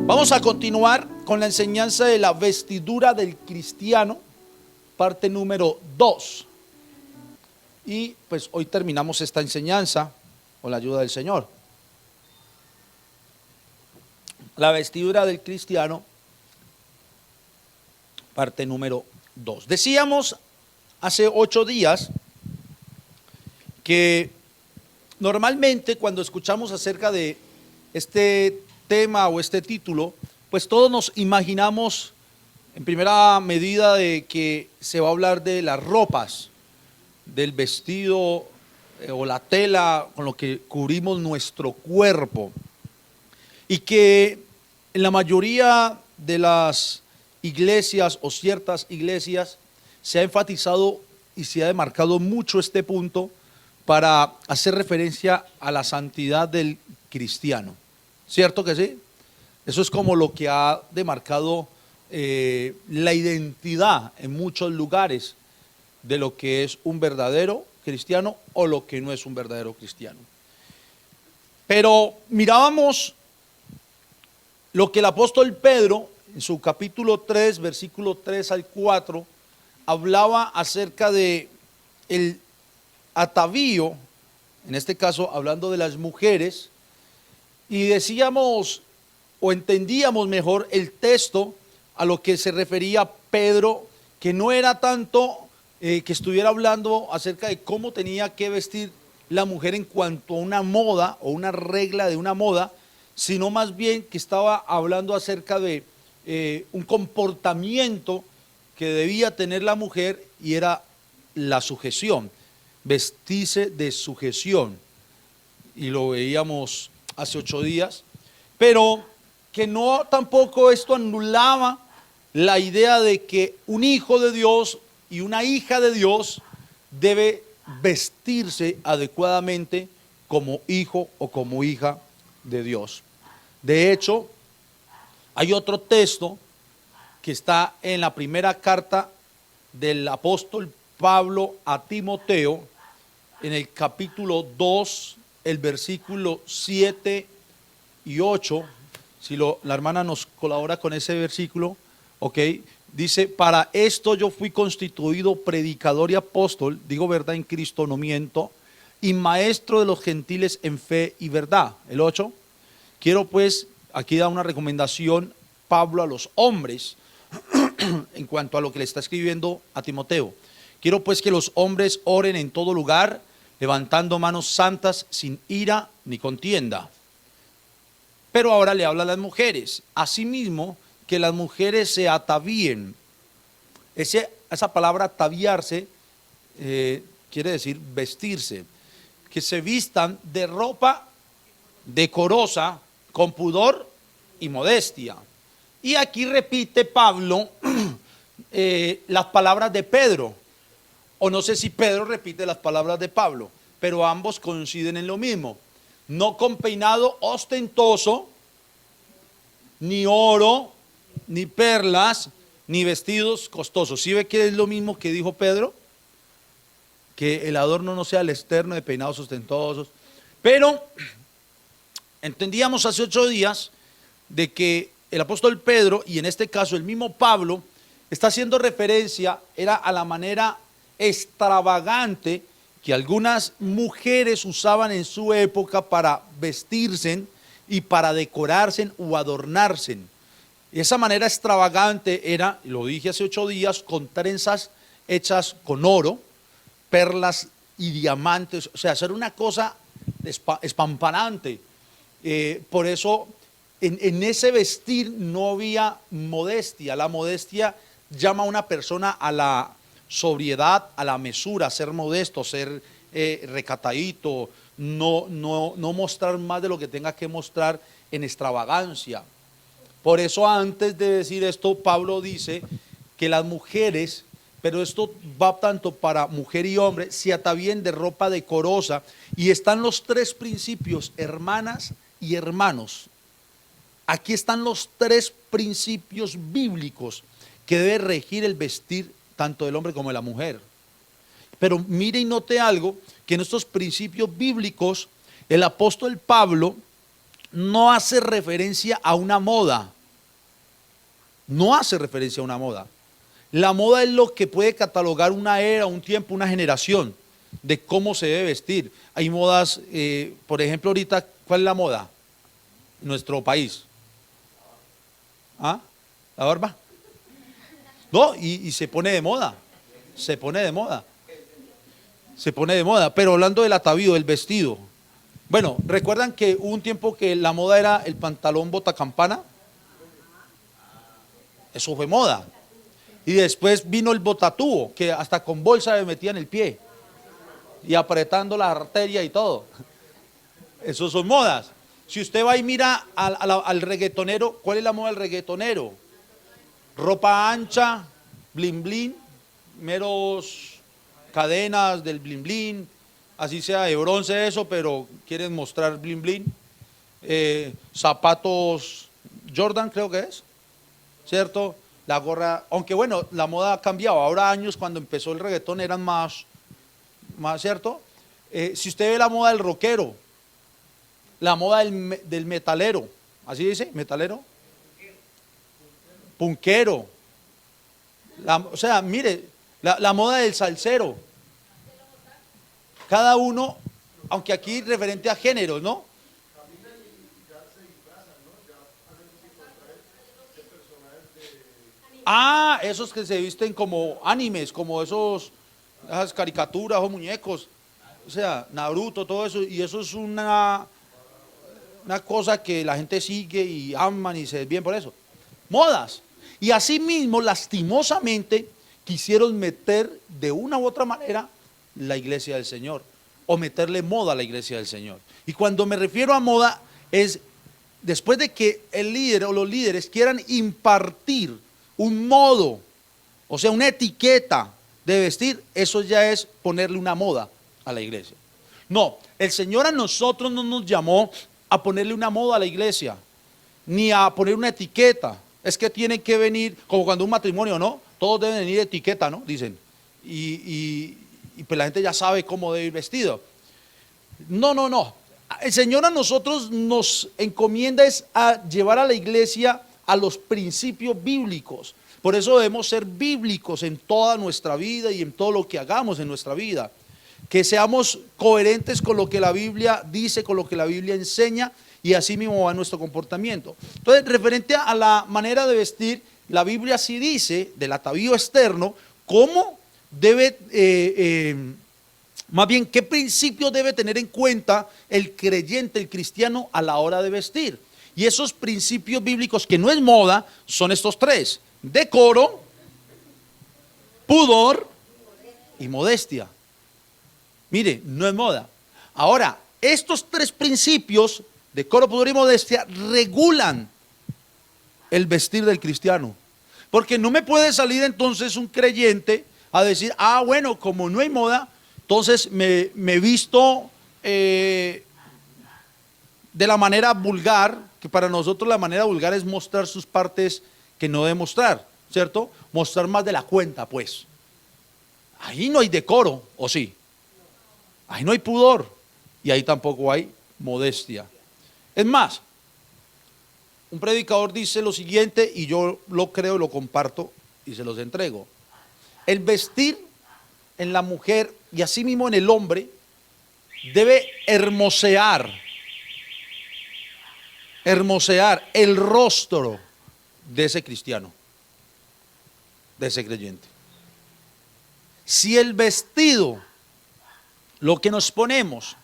Vamos a continuar con la enseñanza de la vestidura del cristiano, parte número 2. Y pues hoy terminamos esta enseñanza con la ayuda del Señor. La vestidura del cristiano, parte número 2. Decíamos hace 8 días que normalmente cuando escuchamos acerca de este tema o este título, pues todos nos imaginamos en primera medida de que se va a hablar de las ropas, del vestido o la tela con lo que cubrimos nuestro cuerpo, y que en la mayoría de las iglesias o ciertas iglesias se ha enfatizado y se ha demarcado mucho este punto para hacer referencia a la santidad del cristiano. ¿Cierto que sí? Eso es como lo que ha demarcado la identidad en muchos lugares de lo que es un verdadero cristiano o lo que no es un verdadero cristiano. Pero mirábamos lo que el apóstol Pedro en su capítulo 3, versículo 3 al 4, hablaba acerca de el atavío, en este caso hablando de las mujeres, y decíamos o entendíamos mejor el texto a lo que se refería Pedro, que no era tanto que estuviera hablando acerca de cómo tenía que vestir la mujer en cuanto a una moda o una regla de una moda, sino más bien que estaba hablando acerca de un comportamiento que debía tener la mujer, y era la sujeción, vestirse de sujeción, y lo veíamos hace 8 días, pero que no tampoco esto anulaba la idea de que un hijo de Dios y una hija de Dios debe vestirse adecuadamente como hijo o como hija de Dios. De hecho, hay otro texto que está en la primera carta del apóstol Pablo a Timoteo, en el capítulo 2, el versículo 7 y 8, si la hermana nos colabora con ese versículo, ok, dice: para esto yo fui constituido predicador y apóstol, digo verdad en Cristo, no miento, y maestro de los gentiles en fe y verdad. El 8, quiero pues, aquí da una recomendación Pablo a los hombres en cuanto a lo que le está escribiendo a Timoteo. Quiero pues que los hombres oren en todo lugar, levantando manos santas, sin ira ni contienda. Pero ahora le habla a las mujeres. Asimismo, que las mujeres se atavíen. Esa palabra ataviarse quiere decir vestirse. Que se vistan de ropa decorosa, con pudor y modestia. Y aquí repite Pablo las palabras de Pedro. O no sé si Pedro repite las palabras de Pablo, pero ambos coinciden en lo mismo: no con peinado ostentoso, ni oro, ni perlas, ni vestidos costosos. ¿Sí ve que es lo mismo que dijo Pedro? Que el adorno no sea el externo de peinados ostentosos. Pero entendíamos hace 8 días de que el apóstol Pedro, y en este caso el mismo Pablo, está haciendo referencia, era a la manera extravagante que algunas mujeres usaban en su época para vestirse y para decorarse o adornarse. Esa manera extravagante era, lo dije hace 8 días, con trenzas hechas con oro, perlas y diamantes, o sea, hacer una cosa espampanante. Por eso en ese vestir no había modestia. La modestia llama a una persona a la sobriedad, a la mesura, ser modesto, ser recatadito, no mostrar más de lo que tenga que mostrar en extravagancia. Por eso, antes de decir esto, Pablo dice que las mujeres, pero esto va tanto para mujer y hombre, se atavíen de ropa decorosa. Y están los 3 principios, hermanas y hermanos. Aquí están los 3 principios bíblicos que debe regir el vestir tanto del hombre como de la mujer. Pero mire y note algo, que en estos principios bíblicos el apóstol Pablo no hace referencia a una moda, no hace referencia a una moda. La moda es lo que puede catalogar una era, un tiempo, una generación de cómo se debe vestir. Hay modas, por ejemplo, ahorita, ¿cuál es la moda? En nuestro país. ¿Ah? ¿La barba? No, y se pone de moda. Se pone de moda. Se pone de moda. Pero hablando del atavío, del vestido. Bueno, ¿recuerdan que hubo un tiempo que la moda era el pantalón botacampana? Eso fue moda. Y después vino el botatubo, que hasta con bolsa le metían el pie. Y apretando la arteria y todo. Esos son modas. Si usted va y mira al reggaetonero, ¿cuál es la moda del reggaetonero? Ropa ancha, blin blin, meros cadenas del blin blin, así sea de bronce eso, pero quieren mostrar blin blin. Zapatos Jordan creo que es, ¿cierto? La gorra, aunque bueno, la moda ha cambiado. Ahora años cuando empezó el reggaetón eran más ¿cierto? Si usted ve la moda del rockero, la moda del metalero, ¿así dice? ¿Metalero? Punkero. O sea, mire, la moda del salsero. Cada uno, aunque aquí referente a géneros, ¿no? Ah, esos que se visten como animes, como esas caricaturas o muñecos, o sea, Naruto, todo eso, y eso es una cosa que la gente sigue y aman y se desvían por eso. Modas. Y así mismo, lastimosamente, quisieron meter de una u otra manera la iglesia del Señor, o meterle moda a la iglesia del Señor. Y cuando me refiero a moda, es después de que el líder o los líderes quieran impartir un modo, o sea, una etiqueta de vestir, eso ya es ponerle una moda a la iglesia. No, el Señor a nosotros no nos llamó a ponerle una moda a la iglesia, ni a poner una etiqueta. Es que tienen que venir, como cuando un matrimonio, ¿no? Todos deben venir de etiqueta, ¿no? Dicen. Y pues la gente ya sabe cómo debe ir vestido. No, no, no. El Señor a nosotros nos encomienda es a llevar a la iglesia a los principios bíblicos. Por eso debemos ser bíblicos en toda nuestra vida y en todo lo que hagamos en nuestra vida. Que seamos coherentes con lo que la Biblia dice, con lo que la Biblia enseña, y así mismo va nuestro comportamiento. Entonces, referente a la manera de vestir, la Biblia sí dice del atavío externo cómo debe, más bien qué principios debe tener en cuenta el creyente, el cristiano, a la hora de vestir. Y esos principios bíblicos, que no es moda, son estos tres: decoro, pudor y modestia. Mire, no es moda. Ahora, estos tres principios, decoro, pudor y modestia, regulan el vestir del cristiano. Porque no me puede salir entonces un creyente a decir, ah, bueno, como no hay moda, entonces me visto de la manera vulgar, que para nosotros la manera vulgar es mostrar sus partes que no debe mostrar, ¿cierto? Mostrar más de la cuenta, pues. Ahí no hay decoro, ¿o sí? Ahí no hay pudor y ahí tampoco hay modestia. Es más, un predicador dice lo siguiente, y yo lo creo, lo comparto y se los entrego. El vestir en la mujer y así mismo en el hombre debe hermosear el rostro de ese cristiano, de ese creyente. Si el vestido, lo que nos ponemos,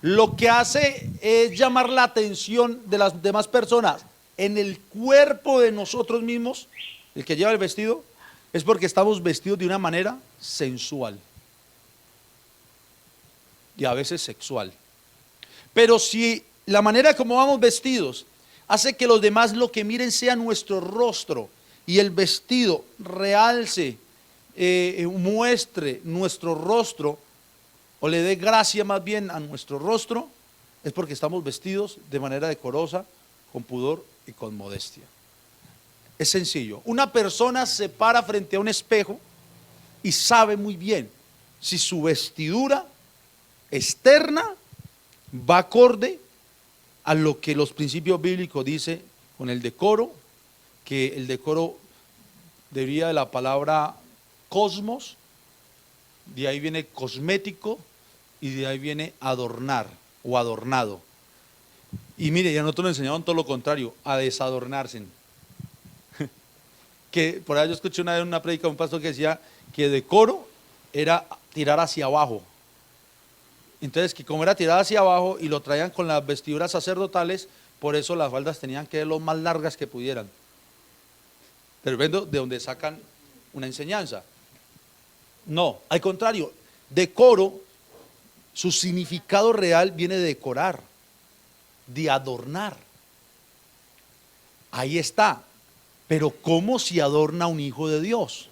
lo que hace es llamar la atención de las demás personas en el cuerpo de nosotros mismos, el que lleva el vestido, es porque estamos vestidos de una manera sensual y a veces sexual. Pero si la manera como vamos vestidos hace que los demás lo que miren sea nuestro rostro, y el vestido realce, muestre nuestro rostro, o le dé gracia más bien a nuestro rostro, es porque estamos vestidos de manera decorosa, con pudor y con modestia. Es sencillo. Una persona se para frente a un espejo y sabe muy bien si su vestidura externa va acorde a lo que los principios bíblicos dicen con el decoro, que el decoro deriva de la palabra cosmos, de ahí viene cosmético y de ahí viene adornar o adornado. Y mire, ya nosotros nos enseñaron todo lo contrario, a desadornarse. Que por ahí yo escuché una vez una prédica de un pastor que decía que decoro era tirar hacia abajo. Entonces, que como era tirar hacia abajo y lo traían con las vestiduras sacerdotales, por eso las faldas tenían que ser lo más largas que pudieran. Pero viendo de donde sacan una enseñanza. No, al contrario, decoro, su significado real viene de decorar, de adornar. Ahí está. Pero ¿cómo se adorna un hijo de Dios?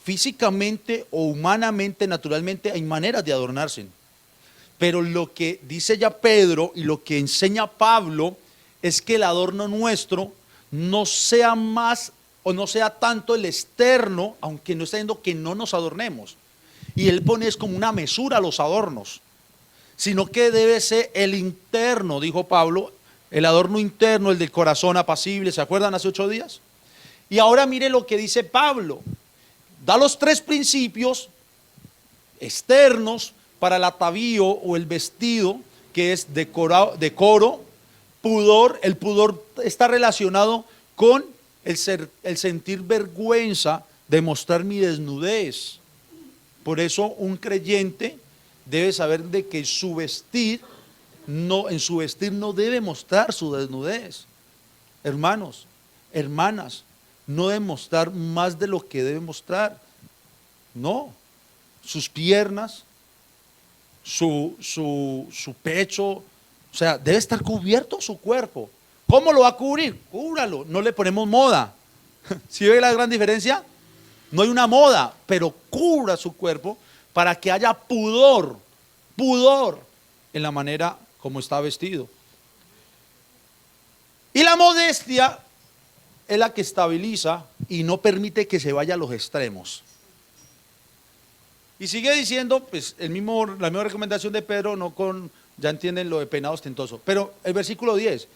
Físicamente o humanamente, naturalmente, hay maneras de adornarse. Pero lo que dice ya Pedro y lo que enseña Pablo es que el adorno nuestro no sea más o no sea tanto el externo, aunque no está diciendo que no nos adornemos. Y él pone es como una mesura a los adornos, sino que debe ser el interno, dijo Pablo, el adorno interno, el del corazón apacible. ¿Se acuerdan hace 8 días? Y ahora mire lo que dice Pablo. Da los 3 principios externos para el atavío o el vestido, que es decoro, pudor. El pudor está relacionado con el sentir vergüenza de mostrar mi desnudez. Por eso un creyente debe saber de que en su vestir no debe mostrar su desnudez. Hermanos, hermanas, no debe mostrar más de lo que debe mostrar. No, sus piernas, su pecho, o sea, debe estar cubierto su cuerpo. ¿Cómo lo va a cubrir? Cúbralo, no le ponemos moda. ¿Sí ve la gran diferencia? No hay una moda, pero cubra su cuerpo para que haya pudor en la manera como está vestido. Y la modestia es la que estabiliza y no permite que se vaya a los extremos. Y sigue diciendo, pues la misma recomendación de Pedro, ya entienden lo de peinado ostentoso. Pero el versículo 10.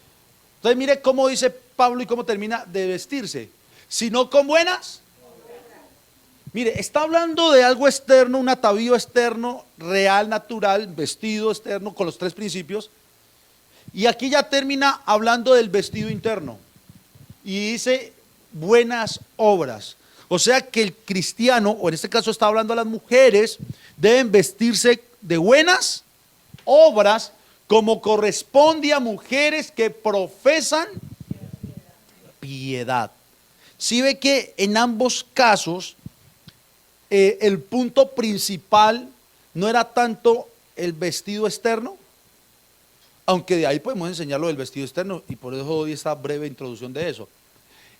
Entonces mire cómo dice Pablo y cómo termina de vestirse. Sino con buenas. Mire, está hablando de algo externo, un atavío externo, real, natural, vestido externo con los 3 principios. Y aquí ya termina hablando del vestido interno. Y dice buenas obras. O sea que el cristiano, o en este caso está hablando a las mujeres, deben vestirse de buenas obras como corresponde a mujeres que profesan piedad. Si ve que en ambos casos el punto principal no era tanto el vestido externo, aunque de ahí podemos enseñarlo del vestido externo y por eso hoy esta breve introducción de eso.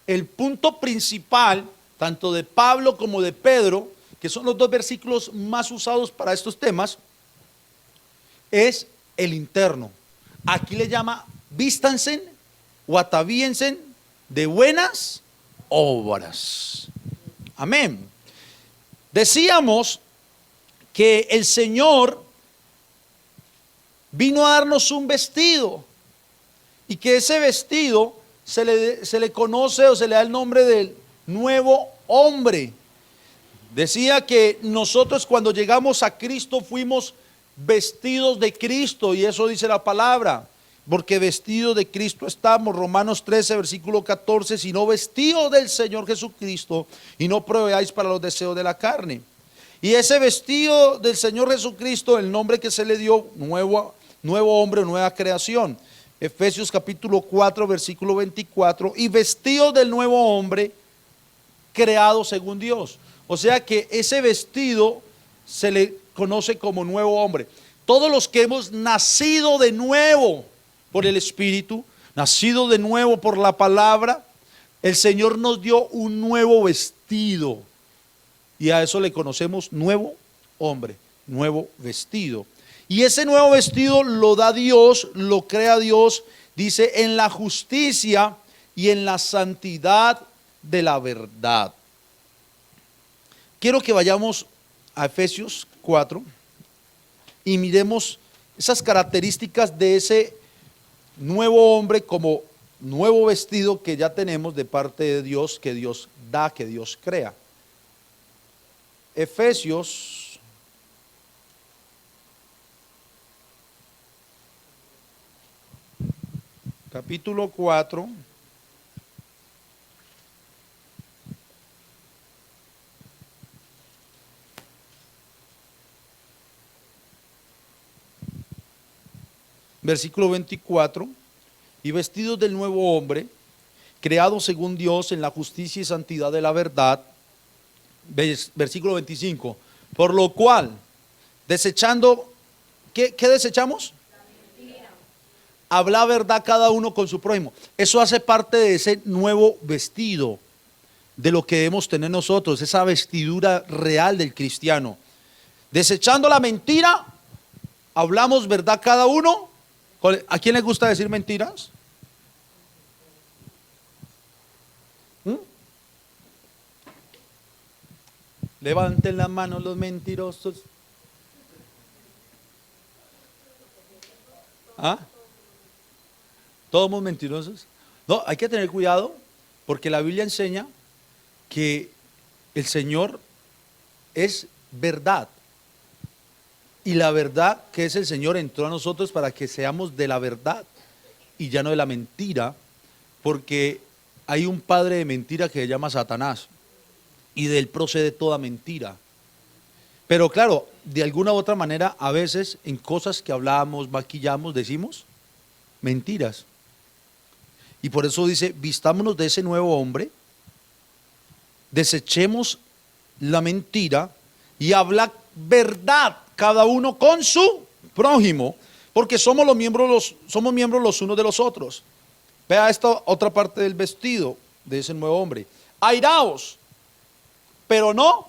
El punto principal, tanto de Pablo como de Pedro, que son los 2 versículos más usados para estos temas, es el interno. Aquí le llama vístanse o atavíense de buenas obras. Amén. Decíamos que el Señor vino a darnos un vestido y que ese vestido se le conoce o se le da el nombre del nuevo hombre. Decía que nosotros cuando llegamos a Cristo fuimos vestidos de Cristo, y eso dice la palabra, porque vestidos de Cristo estamos. Romanos 13 versículo 14, sino vestidos del Señor Jesucristo y no proveáis para los deseos de la carne. Y ese vestido del Señor Jesucristo, el nombre que se le dio, nuevo hombre, nueva creación. Efesios capítulo 4 versículo 24, y vestidos del nuevo hombre creado según Dios. O sea que ese vestido se le conoce como nuevo hombre. Todos los que hemos nacido de nuevo por el Espíritu, nacido de nuevo por la palabra, el Señor nos dio un nuevo vestido. Y a eso le conocemos nuevo hombre, nuevo vestido. Y ese nuevo vestido lo da Dios, lo crea Dios, dice, en la justicia y en la santidad de la verdad. Quiero que vayamos a Efesios 4 y miremos esas características de ese nuevo hombre como nuevo vestido que ya tenemos de parte de Dios, que Dios da, que Dios crea. Efesios capítulo 4. Versículo 24, y vestidos del nuevo hombre, creado según Dios en la justicia y santidad de la verdad. Versículo 25, por lo cual, desechando, ¿qué desechamos? Habla verdad cada uno con su prójimo. Eso hace parte de ese nuevo vestido, de lo que debemos tener nosotros, esa vestidura real del cristiano. Desechando la mentira, hablamos verdad cada uno. ¿A quién le gusta decir mentiras? Levanten la mano los mentirosos. ¿Ah? ¿Todos somos mentirosos? No, hay que tener cuidado porque la Biblia enseña que el Señor es verdad. Y la verdad que es el Señor entró a nosotros para que seamos de la verdad y ya no de la mentira, porque hay un padre de mentira que se llama Satanás y de él procede toda mentira. Pero claro, de alguna u otra manera, a veces en cosas que hablamos, maquillamos, decimos mentiras. Y por eso dice, vistámonos de ese nuevo hombre, desechemos la mentira y habla verdad cada uno con su prójimo, porque somos miembros los unos de los otros. Vea esta otra parte del vestido de ese nuevo hombre. Airaos, pero no.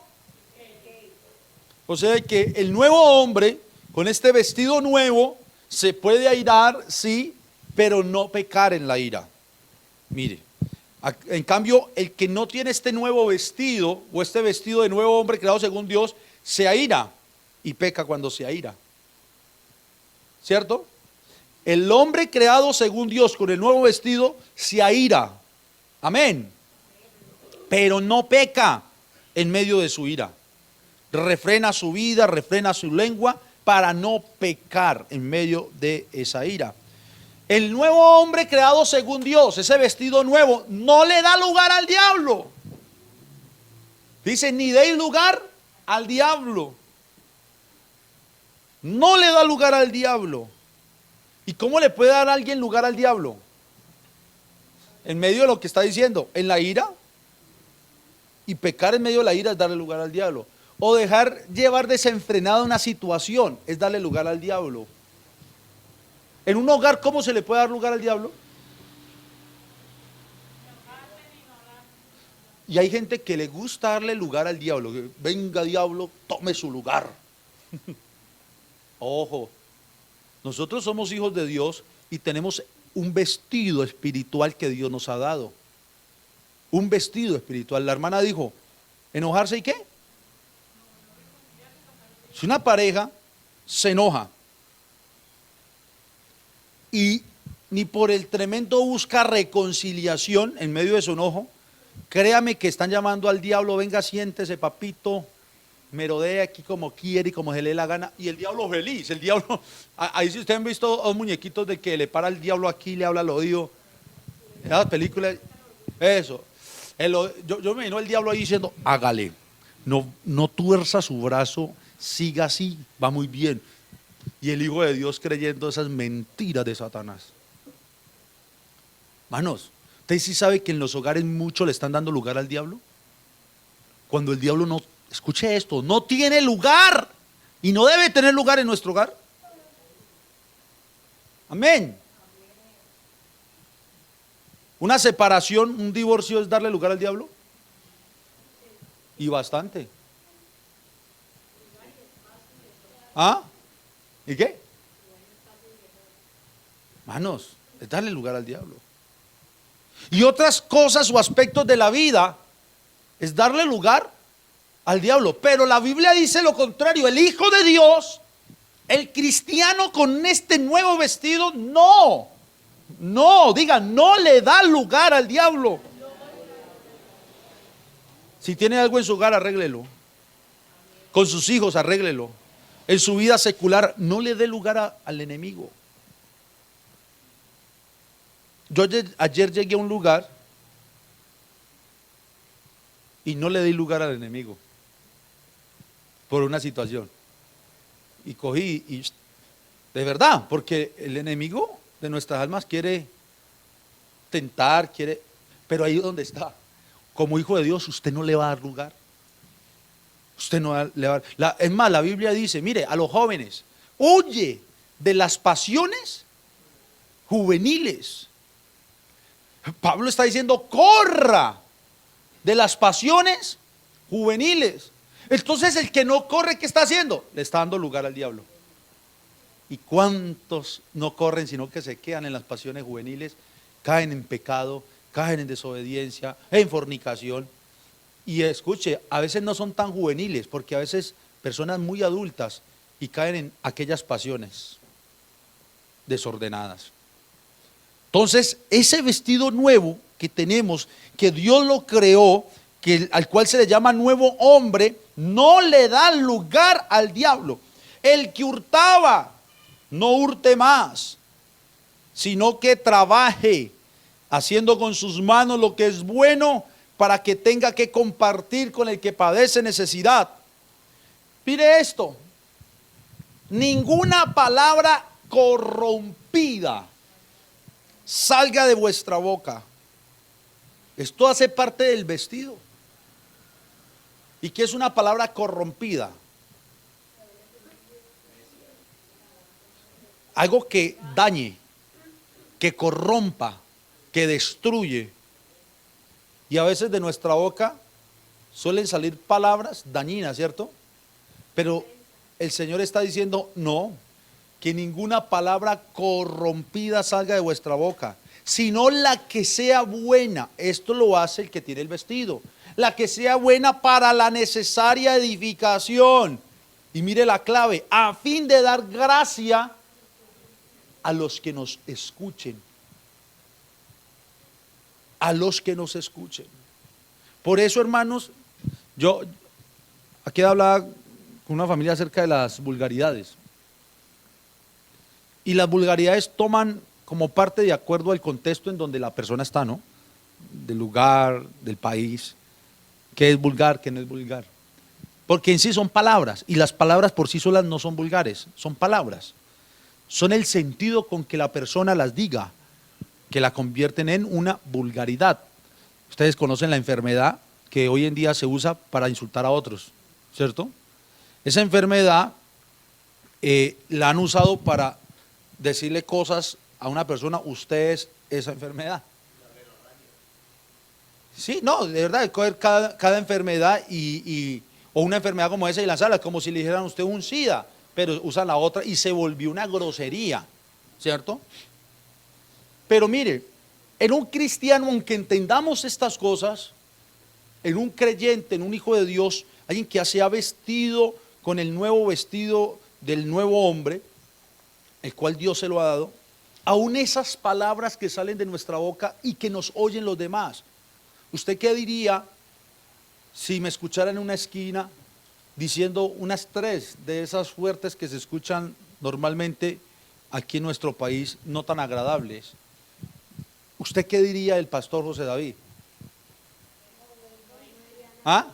O sea que el nuevo hombre con este vestido nuevo se puede airar, sí, pero no pecar en la ira. Mire, en cambio el que no tiene este nuevo vestido o este vestido de nuevo hombre creado según Dios, se aira y peca cuando se aira. ¿Cierto? El hombre creado según Dios con el nuevo vestido se aira. Amén. Pero no peca en medio de su ira. Refrena su vida, refrena su lengua para no pecar en medio de esa ira. El nuevo hombre creado según Dios, ese vestido nuevo, no le da lugar al diablo. Dice, ni deis lugar al diablo. No le da lugar al diablo. ¿Y cómo le puede dar a alguien lugar al diablo? En medio de lo que está diciendo, en la ira. Y pecar en medio de la ira es darle lugar al diablo. O dejar llevar desenfrenada una situación es darle lugar al diablo. En un hogar, ¿cómo se le puede dar lugar al diablo? Y hay gente que le gusta darle lugar al diablo. Venga, diablo, tome su lugar. Ojo, nosotros somos hijos de Dios y tenemos un vestido espiritual que Dios nos ha dado. Un vestido espiritual. La hermana dijo, ¿enojarse y qué? Si una pareja se enoja y ni por el tremendo busca reconciliación en medio de su enojo, créame que están llamando al diablo, venga, siéntese, papito, merodee aquí como quiere y como se le dé la gana, y el diablo feliz, el diablo, ahí si ustedes han visto dos muñequitos de que le para el diablo aquí y le habla al oído, en las películas, eso, yo me imagino el diablo ahí diciendo, hágale, no tuerza su brazo, siga así, va muy bien, y el Hijo de Dios creyendo esas mentiras de Satanás. Manos, ¿usted sí sabe que en los hogares mucho le están dando lugar al diablo? Cuando el diablo no, escuche esto, no tiene lugar y no debe tener lugar en nuestro hogar. Amén. Una separación, un divorcio es darle lugar al diablo. Y bastante. ¿Ah? ¿Y qué? Manos, es darle lugar al diablo. Y otras cosas o aspectos de la vida es darle lugar al diablo. Pero la Biblia dice lo contrario. El Hijo de Dios, el cristiano con este nuevo vestido, no No, diga, no le da lugar al diablo. Si tiene algo en su hogar, arréglelo. Con sus hijos, arréglelo. En su vida secular, no le dé lugar al enemigo. Yo ayer llegué a un lugar y no le di lugar al enemigo por una situación. Y cogí y de verdad, porque el enemigo de nuestras almas quiere tentar, pero ahí es donde está. Como hijo de Dios, usted no le va a dar lugar. Usted no le va a dar. Es más, la Biblia dice, mire, a los jóvenes, huye de las pasiones juveniles. Pablo está diciendo, corra de las pasiones juveniles. Entonces el que no corre, ¿qué está haciendo? Le está dando lugar al diablo. ¿Y cuántos no corren, sino que se quedan en las pasiones juveniles? Caen en pecado, caen en desobediencia, en fornicación. Y escuche, a veces no son tan juveniles, porque a veces personas muy adultas y caen en aquellas pasiones desordenadas. Entonces, ese vestido nuevo que tenemos, que Dios lo creó, al cual se le llama nuevo hombre, no le da lugar al diablo. El que hurtaba, no hurte más, sino que trabaje, haciendo con sus manos lo que es bueno, para que tenga que compartir con el que padece necesidad. Mire esto, ninguna palabra corrompida salga de vuestra boca. Esto hace parte del vestido. ¿Y qué es una palabra corrompida? Algo que dañe, que corrompa, que destruye. Y a veces de nuestra boca suelen salir palabras dañinas, ¿cierto? Pero el Señor está diciendo, no, que ninguna palabra corrompida salga de vuestra boca, sino la que sea buena. Esto lo hace el que tiene el vestido. La que sea buena para la necesaria edificación. Y mire la clave, a fin de dar gracia a los que nos escuchen. A los que nos escuchen. Por eso, hermanos, yo aquí hablaba con una familia acerca de las vulgaridades. Y las vulgaridades toman como parte de acuerdo al contexto en donde la persona está, ¿no? Del lugar, del país. ¿Qué es vulgar, qué no es vulgar? Porque en sí son palabras, y las palabras por sí solas no son vulgares, son palabras. Son el sentido con que la persona las diga, que la convierten en una vulgaridad. Ustedes conocen la enfermedad que hoy en día se usa para insultar a otros, ¿cierto? Esa enfermedad la han usado para decirle cosas a una persona, usted es esa enfermedad. Sí, no, de verdad, coger cada enfermedad o una enfermedad como esa y lanzarla, como si le dijeran a usted un SIDA, pero usan la otra y se volvió una grosería, ¿cierto? Pero mire, en un cristiano, aunque entendamos estas cosas, en un creyente, en un hijo de Dios, alguien que se ha vestido con el nuevo vestido del nuevo hombre, el cual Dios se lo ha dado, aún esas palabras que salen de nuestra boca y que nos oyen los demás. ¿Usted qué diría si me escuchara en una esquina diciendo unas 3 de esas fuertes que se escuchan normalmente aquí en nuestro país, no tan agradables? ¿Usted qué diría del pastor José David? ¿Ah?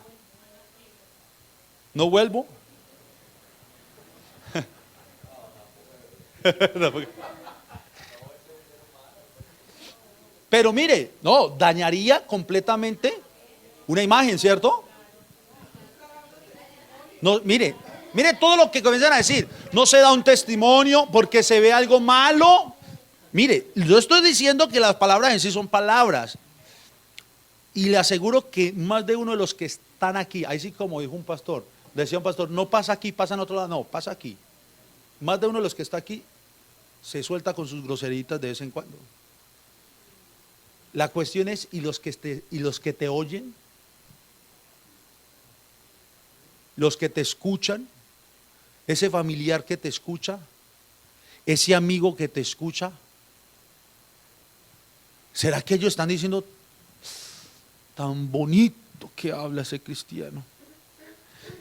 ¿No vuelvo? Pero mire, no, dañaría completamente una imagen, ¿cierto? No, mire todo lo que comienzan a decir. No se da un testimonio porque se ve algo malo. Mire, yo estoy diciendo que las palabras en sí son palabras. Y le aseguro que más de uno de los que están aquí, ahí sí como dijo un pastor, decía un pastor, no pasa aquí, pasa en otro lado, no, pasa aquí. Más de uno de los que está aquí se suelta con sus groseritas de vez en cuando. La cuestión es, ¿y los que te oyen? ¿Los que te escuchan? ¿Ese familiar que te escucha? ¿Ese amigo que te escucha? ¿Será que ellos están diciendo tan bonito que habla ese cristiano?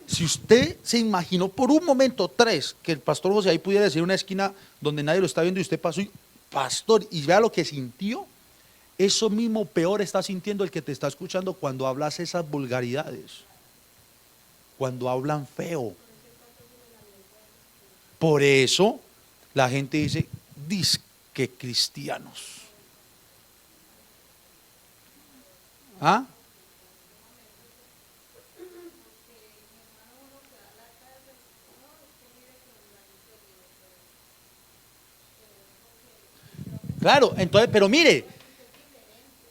Si usted se imaginó por un momento, que el pastor José ahí pudiera decir una esquina donde nadie lo está viendo y usted pasó y, pastor, y vea lo que sintió, eso mismo peor está sintiendo el que te está escuchando cuando hablas esas vulgaridades, cuando hablan feo. Por eso la gente dice, disque cristianos. ¿Ah? Claro, entonces, pero mire,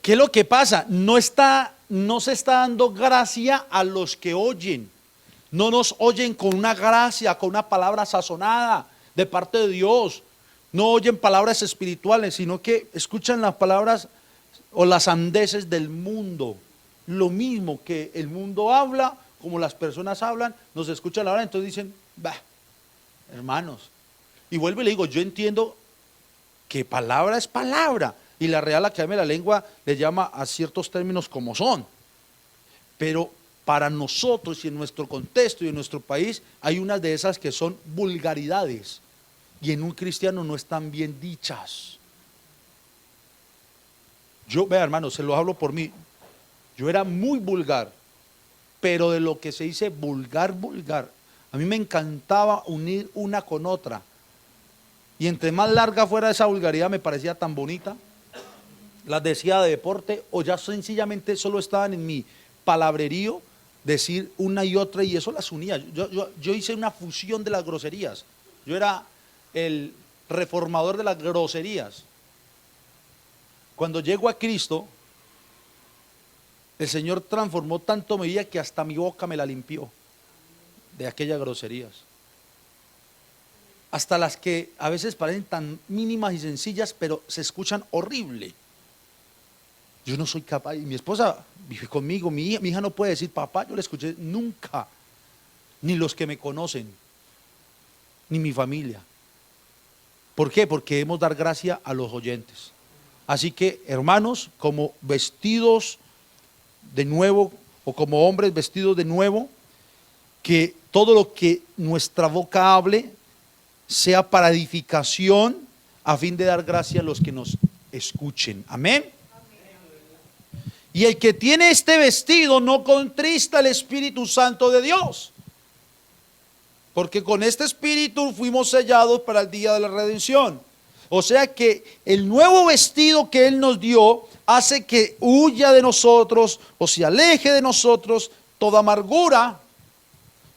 ¿qué es lo que pasa? No se está dando gracia a los que oyen. No nos oyen con una gracia, con una palabra sazonada de parte de Dios. No oyen palabras espirituales, sino que escuchan las palabras o las sandeces del mundo. Lo mismo que el mundo habla, como las personas hablan, nos escuchan la hora, entonces dicen, bah, hermanos. Y vuelvo y le digo, yo entiendo que palabra es palabra, y la Real Academia de la Lengua le llama a ciertos términos como son. Pero para nosotros y en nuestro contexto y en nuestro país hay unas de esas que son vulgaridades y en un cristiano no están bien dichas. Yo, vea hermano, se lo hablo por mí, yo era muy vulgar, pero de lo que se dice vulgar, a mí me encantaba unir una con otra, y entre más larga fuera esa vulgaridad me parecía tan bonita. Las decía de deporte o ya sencillamente solo estaban en mi palabrerío decir una y otra y eso las unía. Yo hice una fusión de las groserías. Yo era el reformador de las groserías. Cuando llego a Cristo, el Señor transformó tanto mi vida que hasta mi boca me la limpió de aquellas groserías. Hasta las que a veces parecen tan mínimas y sencillas, pero se escuchan horrible. Yo no soy capaz, y mi esposa vive conmigo, mi hija no puede decir papá, yo la escuché nunca, ni los que me conocen, ni mi familia. ¿Por qué? Porque debemos dar gracia a los oyentes. Así que, hermanos, como vestidos de nuevo, o como hombres vestidos de nuevo, que todo lo que nuestra boca hable sea para edificación, a fin de dar gracia a los que nos escuchen. Amén. Y el que tiene este vestido no contrista el Espíritu Santo de Dios, porque con este Espíritu fuimos sellados para el día de la redención. O sea que el nuevo vestido que Él nos dio hace que huya de nosotros o se aleje de nosotros toda amargura,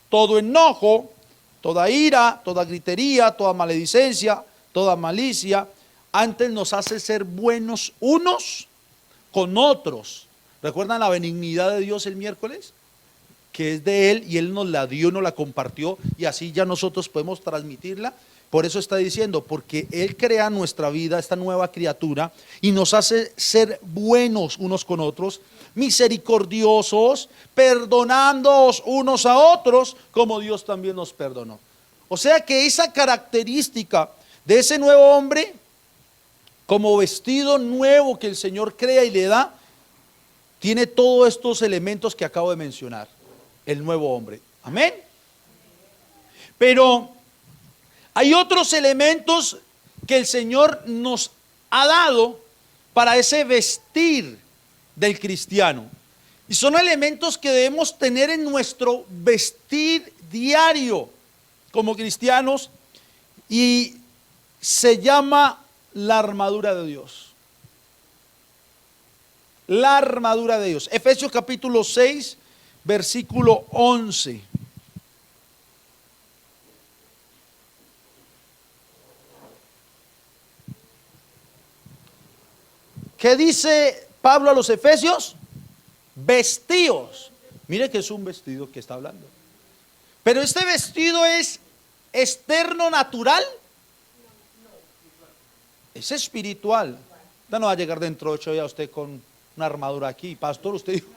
todo enojo, toda ira, toda gritería, toda maledicencia, toda malicia. Antes nos hace ser buenos unos con otros. ¿Recuerdan la benignidad de Dios el miércoles? Que es de Él y Él nos la dio, nos la compartió y así ya nosotros podemos transmitirla. Por eso está diciendo, porque Él crea nuestra vida, esta nueva criatura, y nos hace ser buenos unos con otros, misericordiosos, perdonándoos unos a otros, como Dios también nos perdonó. O sea que esa característica de ese nuevo hombre, como vestido nuevo que el Señor crea y le da, tiene todos estos elementos que acabo de mencionar, el nuevo hombre. Amén. Pero hay otros elementos que el Señor nos ha dado para ese vestir del cristiano. Y son elementos que debemos tener en nuestro vestir diario como cristianos y se llama la armadura de Dios. La armadura de Dios. Efesios capítulo 6, versículo 11. ¿Qué dice Pablo a los Efesios? Vestíos. Mire que es un vestido que está hablando. Pero este vestido es externo, natural. Es espiritual. No va a llegar dentro de 8 días usted con una armadura aquí. Pastor, usted dijo,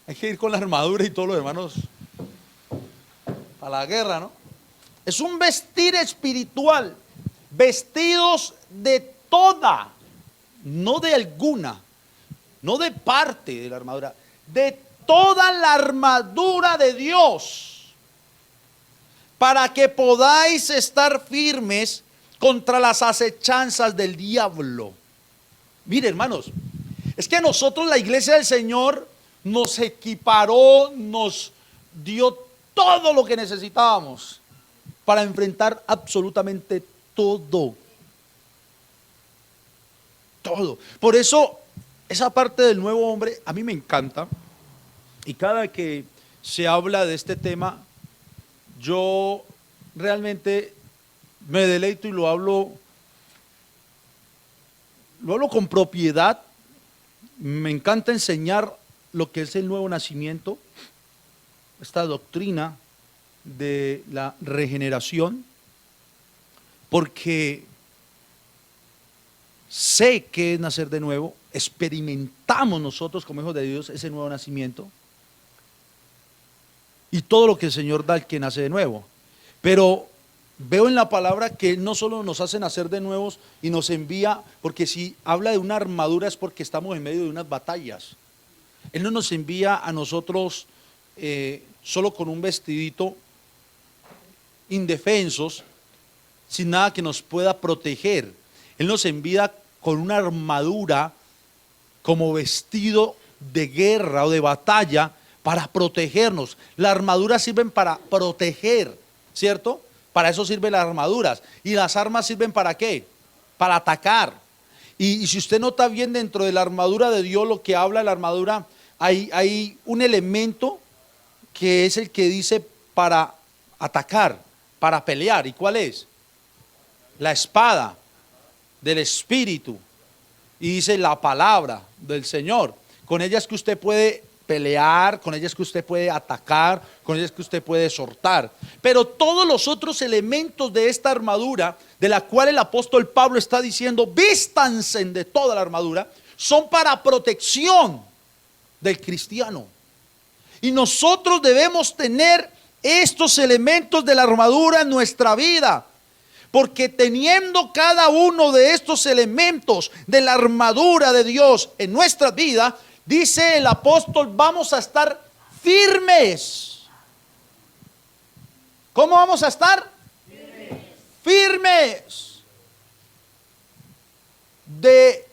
hay que ir con la armadura y todos los hermanos para la guerra, ¿no? Es un vestir espiritual. Vestidos de toda. no de alguna, no de parte de la armadura, de toda la armadura de Dios, para que podáis estar firmes contra las acechanzas del diablo. Mire, hermanos, es que a nosotros la iglesia del Señor nos equiparó, nos dio todo lo que necesitábamos para enfrentar absolutamente todo. Todo. Por eso, esa parte del nuevo hombre a mí me encanta. Y cada que se habla de este tema, yo realmente me deleito y lo hablo con propiedad. Me encanta enseñar lo que es el nuevo nacimiento, esta doctrina de la regeneración, porque sé que es nacer de nuevo, experimentamos nosotros como hijos de Dios ese nuevo nacimiento y todo lo que el Señor da al que nace de nuevo. Pero veo en la palabra que Él no solo nos hace nacer de nuevos y nos envía, porque si habla de una armadura es porque estamos en medio de unas batallas. Él no nos envía a nosotros solo con un vestidito, indefensos, sin nada que nos pueda proteger. Él nos envía con una armadura como vestido de guerra o de batalla para protegernos. Las armaduras sirven para proteger, ¿cierto? Para eso sirven las armaduras. ¿Y las armas sirven para qué? Para atacar. Y si usted nota bien dentro de la armadura de Dios, lo que habla de la armadura, hay un elemento que es el que dice para atacar, para pelear. ¿Y cuál es? La espada del Espíritu. Y dice la palabra del Señor. Con ella es que usted puede pelear, con ella es que usted puede atacar, con ella es que usted puede exhortar. Pero todos los otros elementos de esta armadura, de la cual el apóstol Pablo está diciendo, vístanse de toda la armadura, son para protección del cristiano. Y nosotros debemos tener estos elementos de la armadura en nuestra vida, porque teniendo cada uno de estos elementos de la armadura de Dios en nuestra vida, dice el apóstol, vamos a estar firmes. ¿Cómo vamos a estar? Firmes. De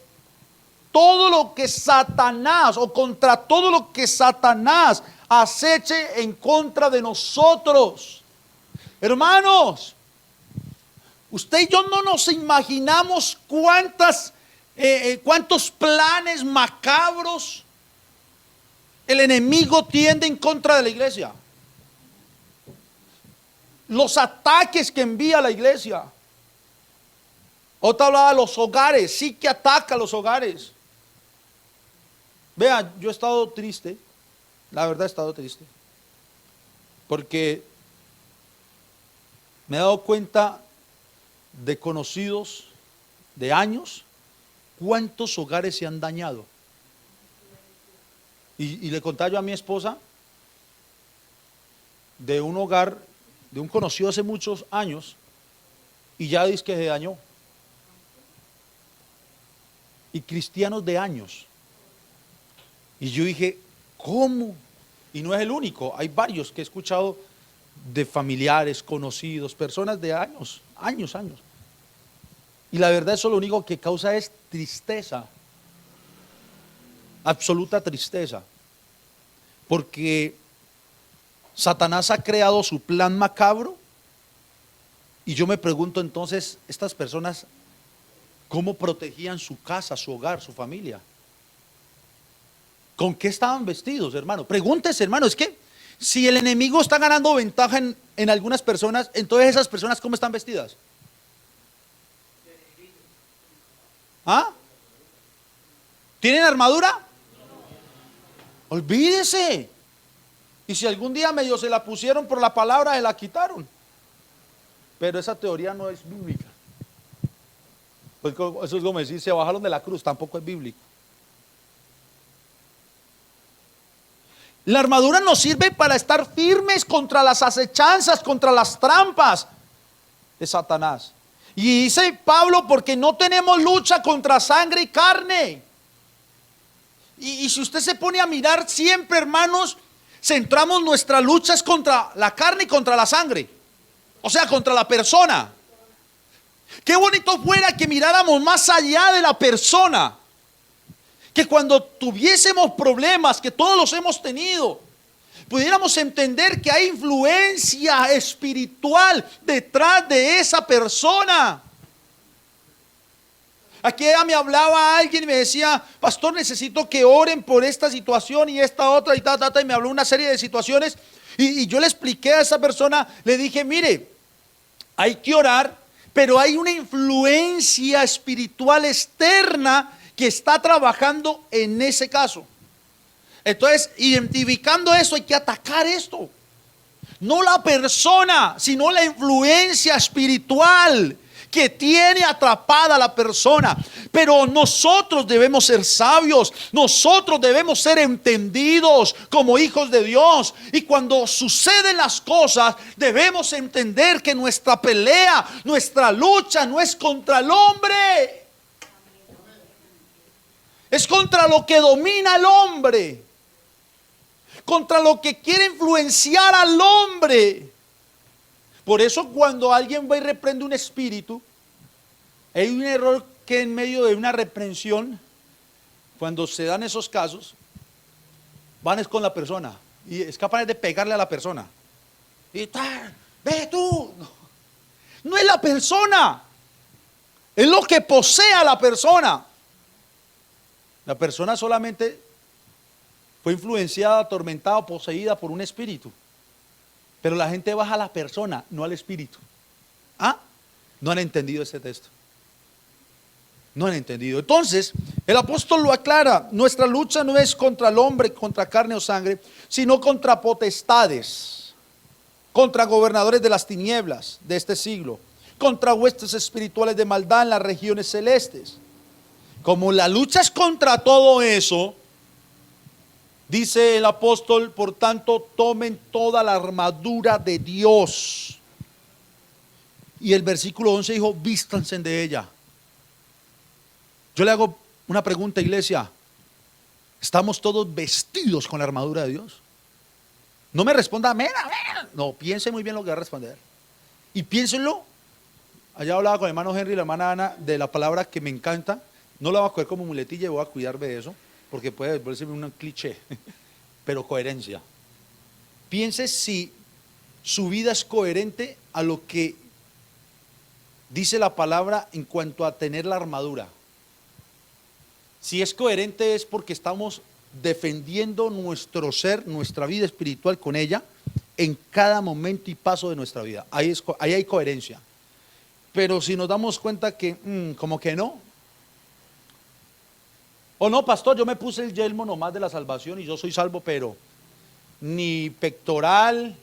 todo lo que Satanás, o contra todo lo que Satanás aceche en contra de nosotros. Hermanos, usted y yo no nos imaginamos cuántos planes macabros el enemigo tiende en contra de la iglesia. Los ataques que envía a la iglesia. Otra hablaba de los hogares, sí que ataca a los hogares. Vean, yo he estado triste, la verdad he estado triste, porque me he dado cuenta de conocidos de años, cuántos hogares se han dañado. Y le contaba yo a mi esposa de un hogar, de un conocido hace muchos años, y ya dice que se dañó. Y cristianos de años. Y yo dije, ¿cómo? Y no es el único, hay varios que he escuchado de familiares, conocidos, personas de años. Y la verdad eso lo único que causa es tristeza, absoluta tristeza, porque Satanás ha creado su plan macabro y yo me pregunto entonces, estas personas, ¿cómo protegían su casa, su hogar, su familia? ¿Con qué estaban vestidos, hermano? Pregúntese, hermano, es que si el enemigo está ganando ventaja en algunas personas, entonces esas personas, ¿cómo están vestidas? ¿Ah? ¿Tienen armadura? Olvídese. Y si algún día medio se la pusieron por la palabra, se la quitaron. Pero esa teoría no es bíblica. Pues eso es como decir, se bajaron de la cruz, tampoco es bíblico. La armadura nos sirve para estar firmes contra las acechanzas, contra las trampas de Satanás. Y dice Pablo, porque no tenemos lucha contra sangre y carne. Y si usted se pone a mirar siempre, hermanos, centramos nuestras luchas contra la carne y contra la sangre. O sea, contra la persona. Qué bonito fuera que miráramos más allá de la persona. Que cuando tuviésemos problemas, que todos los hemos tenido, pudiéramos entender que hay influencia espiritual detrás de esa persona. Aquí me hablaba alguien y me decía, pastor, necesito que oren por esta situación y esta otra y me habló una serie de situaciones y yo le expliqué a esa persona, le dije, mire, hay que orar, pero hay una influencia espiritual externa que está trabajando en ese caso. Entonces, identificando eso, hay que atacar esto. No la persona, sino la influencia espiritual que tiene atrapada a la persona. Pero nosotros debemos ser sabios, nosotros debemos ser entendidos como hijos de Dios. Y cuando suceden las cosas, debemos entender que nuestra pelea, nuestra lucha no es contra el hombre, es contra lo que domina al hombre, contra lo que quiere influenciar al hombre. Por eso cuando alguien va y reprende un espíritu, hay un error que en medio de una reprensión, cuando se dan esos casos, van es con la persona y es capaz de pegarle a la persona. Y tal, ve tú. No es la persona, es lo que posee a la persona. La persona solamente fue influenciada, atormentada, poseída por un espíritu. Pero la gente baja a la persona, no al espíritu. ¿Ah? No han entendido este texto. No han entendido. Entonces, el apóstol lo aclara. Nuestra lucha no es contra el hombre, contra carne o sangre, sino contra potestades, contra gobernadores de las tinieblas de este siglo, contra huestes espirituales de maldad en las regiones celestes. Como la lucha es contra todo eso, dice el apóstol, por tanto, tomen toda la armadura de Dios. Y el versículo 11 dijo, vístanse de ella. Yo le hago una pregunta, iglesia. ¿Estamos todos vestidos con la armadura de Dios? No me responda, amén, amén. No, piense muy bien lo que va a responder. Y piénsenlo. Allá hablaba con el hermano Henry y la hermana Ana de la palabra que me encanta. No la voy a coger como muletilla y voy a cuidarme de eso, porque puede volverse un cliché, pero coherencia. Piense si su vida es coherente a lo que dice la palabra en cuanto a tener la armadura. Si es coherente es porque estamos defendiendo nuestro ser, nuestra vida espiritual con ella en cada momento y paso de nuestra vida. Ahí hay coherencia. Pero si nos damos cuenta que como que no, o no, pastor, yo me puse el yelmo nomás de la salvación y yo soy salvo, pero ni pectoral,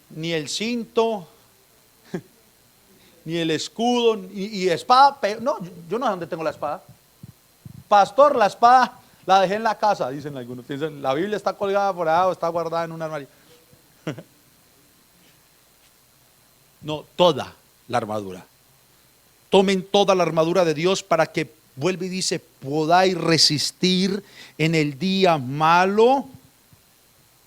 ni el cinto, ni el escudo, y espada. No, yo no sé dónde tengo la espada. Pastor, la espada la dejé en la casa, dicen algunos. Dicen, la Biblia está colgada por ahí o está guardada en un armario. No, toda la armadura. Tomen toda la armadura de Dios para que, vuelve y dice, podáis resistir en el día malo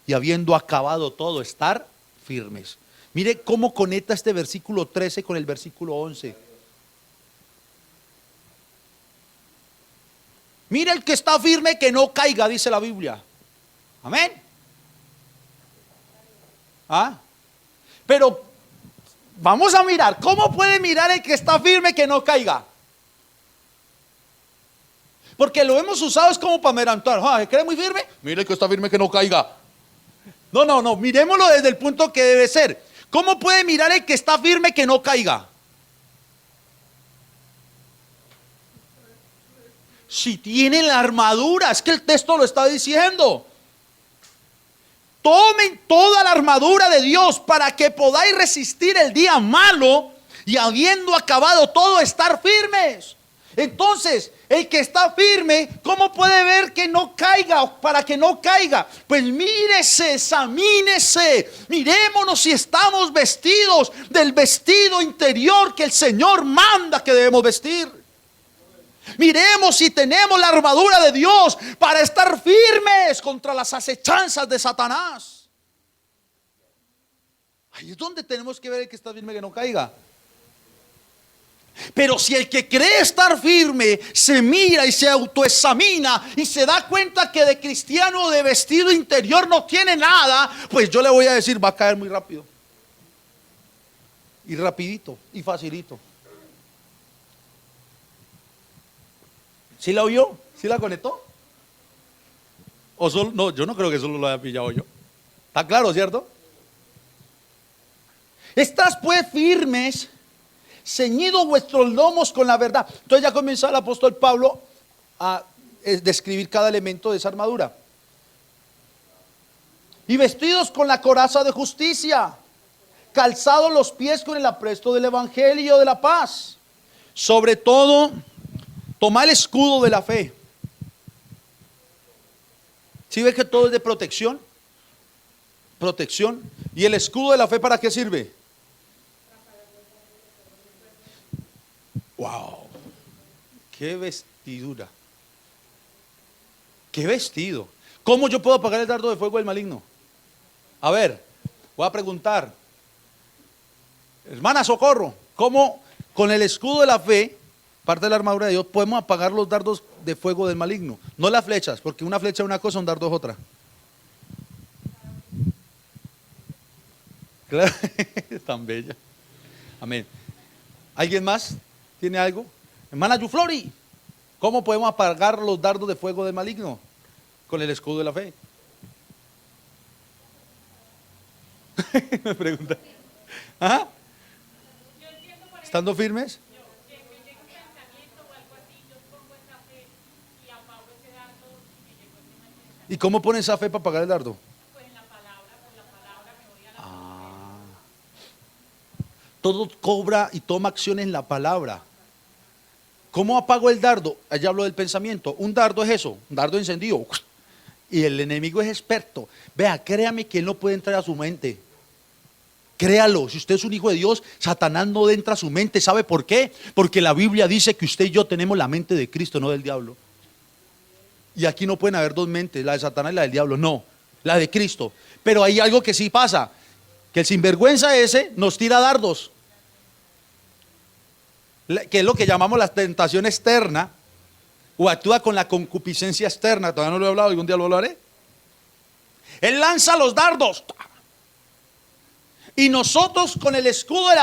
y habiendo acabado todo, estar firmes. Mire cómo conecta este versículo 13 con el versículo 11. Mire el que está firme que no caiga, dice la Biblia. Amén. ¿Ah? Pero vamos a mirar, ¿cómo puede mirar el que está firme que no caiga? Porque lo hemos usado es como para merantar. ¿Se cree muy firme? Mire el que está firme que no caiga. No, miremoslo desde el punto que debe ser. ¿Cómo puede mirar el que está firme que no caiga? Si tiene la armadura, es que el texto lo está diciendo. Tomen toda la armadura de Dios para que podáis resistir el día malo y habiendo acabado todo, estar firmes. Entonces, el que está firme, ¿cómo puede ver que no caiga? Para que no caiga, pues mírese, examínese, mirémonos si estamos vestidos del vestido interior que el Señor manda que debemos vestir. Miremos si tenemos la armadura de Dios para estar firmes contra las acechanzas de Satanás. Ahí es donde tenemos que ver el que está firme que no caiga. Pero si el que cree estar firme se mira y se autoexamina y se da cuenta que de cristiano de vestido interior no tiene nada, pues yo le voy a decir, va a caer muy rápido. Y rapidito y facilito. ¿Sí la oyó? ¿Sí la conectó? ¿O solo? No, yo no creo que solo lo haya pillado yo. ¿Está claro, cierto? Estás pues firmes, ceñidos vuestros lomos con la verdad. Entonces ya comenzó el apóstol Pablo a describir cada elemento de esa armadura. Y vestidos con la coraza de justicia, calzados los pies con el apresto del evangelio de la paz. Sobre todo, toma el escudo de la fe. ¿Sí ves que todo es de protección? Protección. ¿Y el escudo de la fe para qué sirve? Wow, qué vestidura, qué vestido. ¿Cómo yo puedo apagar el dardo de fuego del maligno? A ver, voy a preguntar, hermana Socorro, ¿cómo con el escudo de la fe, parte de la armadura de Dios, podemos apagar los dardos de fuego del maligno? No las flechas, porque una flecha es una cosa, un dardo es otra. Claro, tan bella. Amén. ¿Alguien más tiene algo? Hermana Yuflori, ¿cómo podemos apagar los dardos de fuego del maligno? Con el escudo de la fe. Me pregunta. ¿Ah? ¿Estando firmes? ¿Y cómo ponen esa fe para apagar el dardo? Todo cobra y toma acción en la palabra. ¿Cómo apago el dardo? Allá hablo del pensamiento. Un dardo es eso, un dardo encendido. Y el enemigo es experto. Vea, créame que él no puede entrar a su mente. Créalo, si usted es un hijo de Dios, Satanás no entra a su mente. ¿Sabe por qué? Porque la Biblia dice que usted y yo tenemos la mente de Cristo, no del diablo. Y aquí no pueden haber dos mentes, la de Satanás y la del diablo, no, la de Cristo. Pero hay algo que sí pasa, que el sinvergüenza ese nos tira dardos, que es lo que llamamos la tentación externa, o actúa con la concupiscencia externa. Todavía no lo he hablado, algún día lo hablaré. Él lanza los dardos y nosotros con el escudo de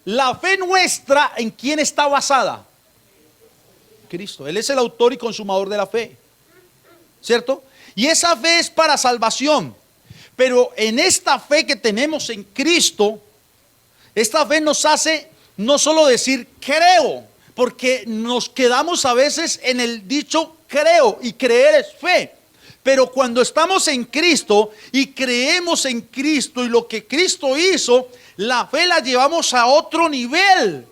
la fe nuestra, ¿en quién está basada? Cristo. Él es el autor y consumador de la fe, ¿cierto? Y esa fe es para salvación. Pero en esta fe que tenemos en Cristo, esta fe nos hace no solo decir creo, porque nos quedamos a veces en el dicho creo, y creer es fe. Pero cuando estamos en Cristo y creemos en Cristo y lo que Cristo hizo, la fe la llevamos a otro nivel.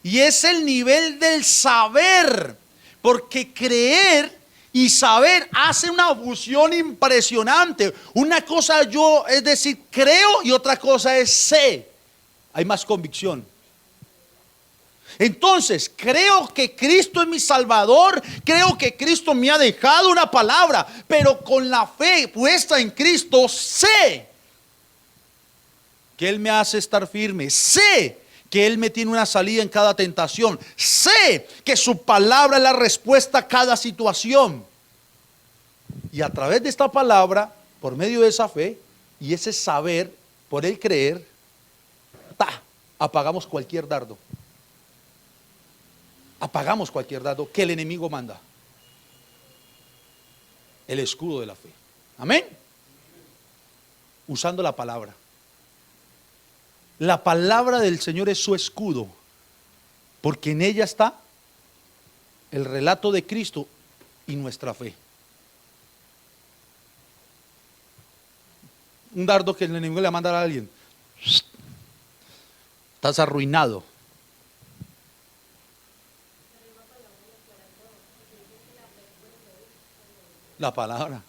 Y es el nivel del saber, porque creer y saber hace una fusión impresionante. Una cosa yo es decir creo y otra cosa es sé. Hay más convicción. Entonces, creo que Cristo es mi Salvador, creo que Cristo me ha dejado una palabra, pero con la fe puesta en Cristo, sé que Él me hace estar firme, sé que Él me tiene una salida en cada tentación, sé que su palabra es la respuesta a cada situación. Y a través de esta palabra, por medio de esa fe y ese saber, por el creer, apagamos cualquier dardo. Apagamos cualquier dardo que el enemigo manda. El escudo de la fe. Amén. Usando la palabra. La palabra del Señor es su escudo, porque en ella está el relato de Cristo y nuestra fe. Un dardo que el enemigo le va a mandar a alguien. Estás arruinado. La palabra.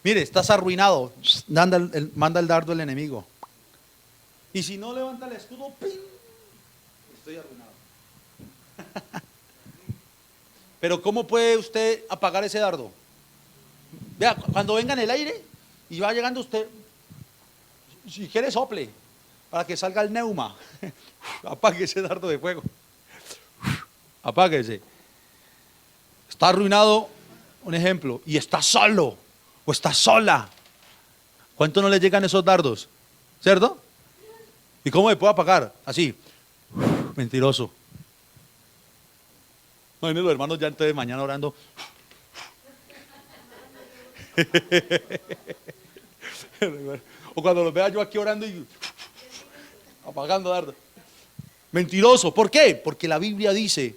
Mire, estás arruinado. Manda el dardo al enemigo. Y si no levanta el escudo, ¡ping! Estoy arruinado. Pero ¿cómo puede usted apagar ese dardo? Vea, cuando venga en el aire y va llegando usted, si quiere sople para que salga el neuma. Apague ese dardo de fuego. Apáguese. Está arruinado, un ejemplo, y está solo o está sola. ¿Cuánto no le llegan esos dardos? ¿Cierto? ¿Y cómo me puedo apagar? Así. Mentiroso. Bueno, los hermanos ya antes de mañana orando. O cuando los vea yo aquí orando y apagando dardos. Mentiroso. ¿Por qué? Porque la Biblia dice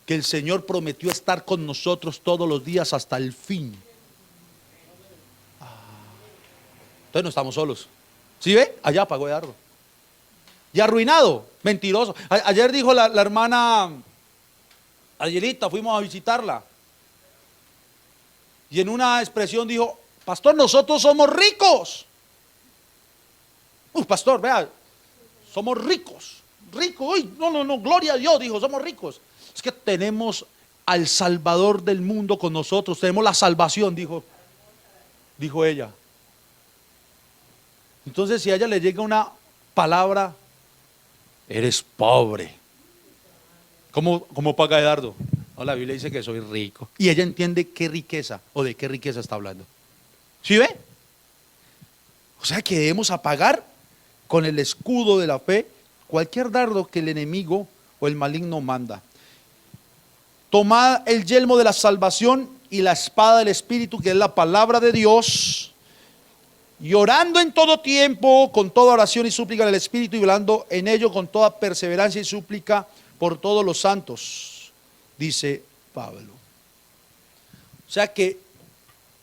que el Señor prometió estar con nosotros todos los días hasta el fin. Entonces no estamos solos. ¿Sí ve? Allá apagó el dardo. Y arruinado. Mentiroso. Ayer dijo la hermana Ayelita, fuimos a visitarla. Y en una expresión dijo: pastor, nosotros somos ricos. Pastor, vea, somos ricos. Ricos, uy, no, gloria a Dios, dijo, somos ricos. Es que tenemos al Salvador del mundo con nosotros, tenemos la salvación, dijo ella. Entonces, si a ella le llega una palabra, eres pobre. ¿Cómo paga Edardo? No, la Biblia dice que soy rico. Y ella entiende qué riqueza o de qué riqueza está hablando. ¿Sí ve? O sea que debemos apagar con el escudo de la fe cualquier dardo que el enemigo o el maligno manda. Tomad el yelmo de la salvación y la espada del Espíritu, que es la palabra de Dios, y orando en todo tiempo con toda oración y súplica en el Espíritu, y velando en ello con toda perseverancia y súplica por todos los santos, dice Pablo. O sea que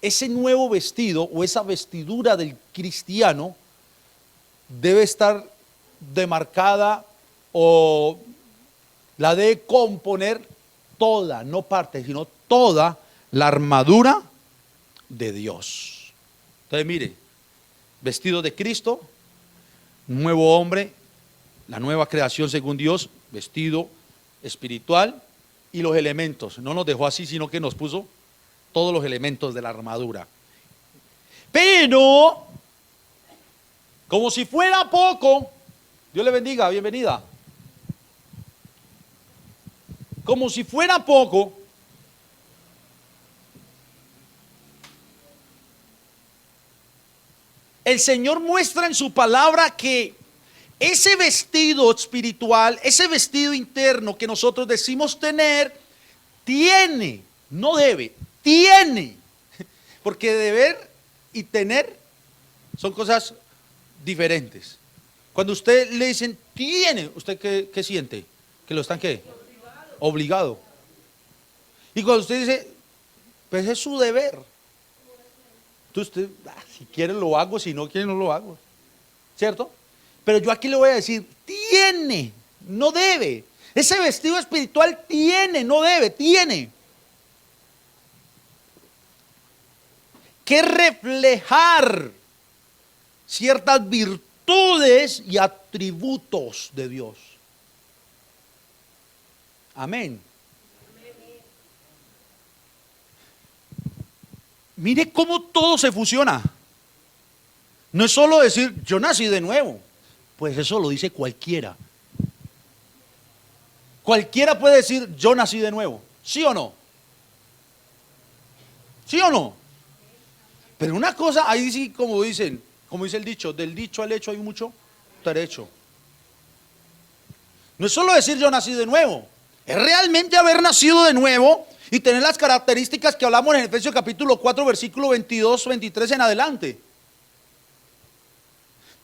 ese nuevo vestido o esa vestidura del cristiano debe estar demarcada, o la debe componer toda, no parte, sino toda la armadura de Dios. Entonces mire, vestido de Cristo, nuevo hombre, la nueva creación según Dios, vestido espiritual y los elementos. No nos dejó así, sino que nos puso todos los elementos de la armadura. Pero, como si fuera poco, Dios le bendiga, bienvenida. Como si fuera poco, el Señor muestra en su palabra que ese vestido espiritual, ese vestido interno que nosotros decimos tener, tiene, no debe, tiene. Porque deber y tener son cosas diferentes. Cuando usted le dicen tiene, ¿usted qué siente? ¿Que lo están qué? Obligado. Y cuando usted dice, pues es su deber. Entonces usted, si quiere lo hago, si no quiere no lo hago. ¿Cierto? Pero yo aquí le voy a decir, tiene, no debe. Ese vestido espiritual tiene, no debe, tiene que reflejar ciertas virtudes y atributos de Dios. Amén. Mire cómo todo se fusiona. No es solo decir, yo nací de nuevo. Pues eso lo dice cualquiera. Cualquiera puede decir, yo nací de nuevo. ¿Sí o no? ¿Sí o no? Pero una cosa, ahí sí, como dice el dicho, del dicho al hecho hay mucho trecho. No es solo decir yo nací de nuevo, es realmente haber nacido de nuevo y tener las características que hablamos en Efesios capítulo 4, versículo 22, 23 en adelante.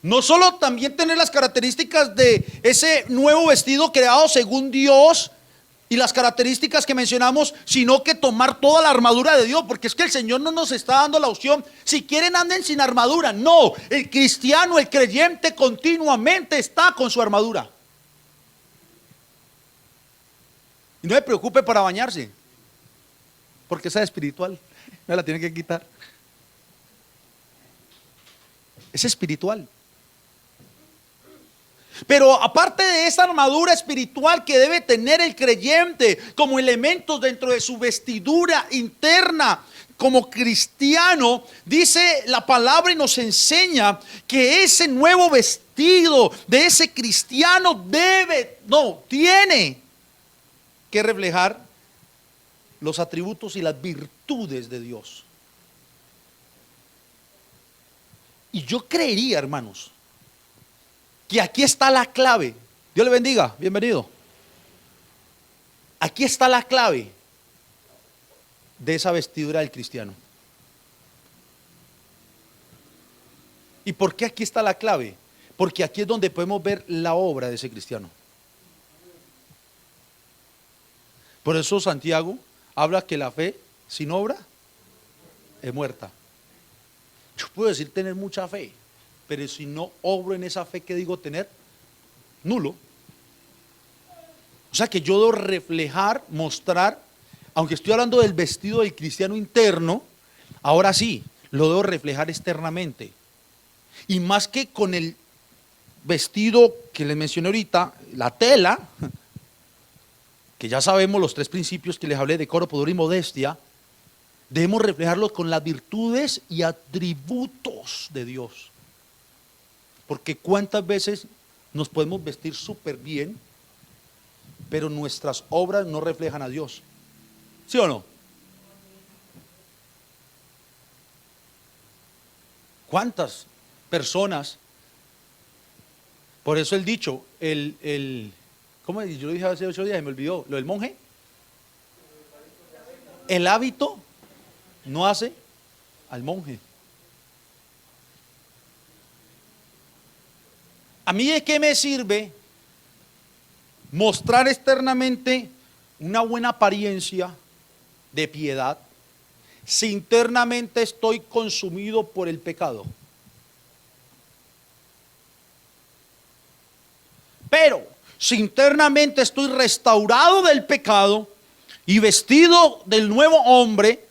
No solo también tener las características de ese nuevo vestido creado según Dios y las características que mencionamos, sino que tomar toda la armadura de Dios, porque es que el Señor no nos está dando la opción, si quieren anden sin armadura. No, el cristiano, el creyente continuamente está con su armadura. Y no se preocupe para bañarse, porque esa es espiritual. Me la tiene que quitar. Es espiritual. Pero aparte de esa armadura espiritual que debe tener el creyente como elementos dentro de su vestidura interna, como cristiano, dice la palabra y nos enseña que ese nuevo vestido de ese cristiano tiene que reflejar los atributos y las virtudes de Dios. Y yo creería, hermanos, que aquí está la clave. Dios le bendiga, bienvenido. Aquí está la clave de esa vestidura del cristiano. ¿Y por qué aquí está la clave? Porque aquí es donde podemos ver la obra de ese cristiano. Por eso Santiago habla que la fe sin obra es muerta. Yo puedo decir tener mucha fe, pero si no obro en esa fe que digo tener, nulo. O sea que yo debo reflejar, mostrar, aunque estoy hablando del vestido del cristiano interno, ahora sí, lo debo reflejar externamente. Y más que con el vestido que les mencioné ahorita, la tela, que ya sabemos los 3 principios que les hablé, decoro, pudor y modestia, debemos reflejarlo con las virtudes y atributos de Dios. Porque cuántas veces nos podemos vestir súper bien, pero nuestras obras no reflejan a Dios. ¿Sí o no? ¿Cuántas personas? Por eso el dicho, ¿cómo es? Yo lo dije hace 8 días y me olvidó, lo del monje. El hábito no hace al monje. ¿A mí de qué me sirve mostrar externamente una buena apariencia de piedad si internamente estoy consumido por el pecado? Pero si internamente estoy restaurado del pecado y vestido del nuevo hombre,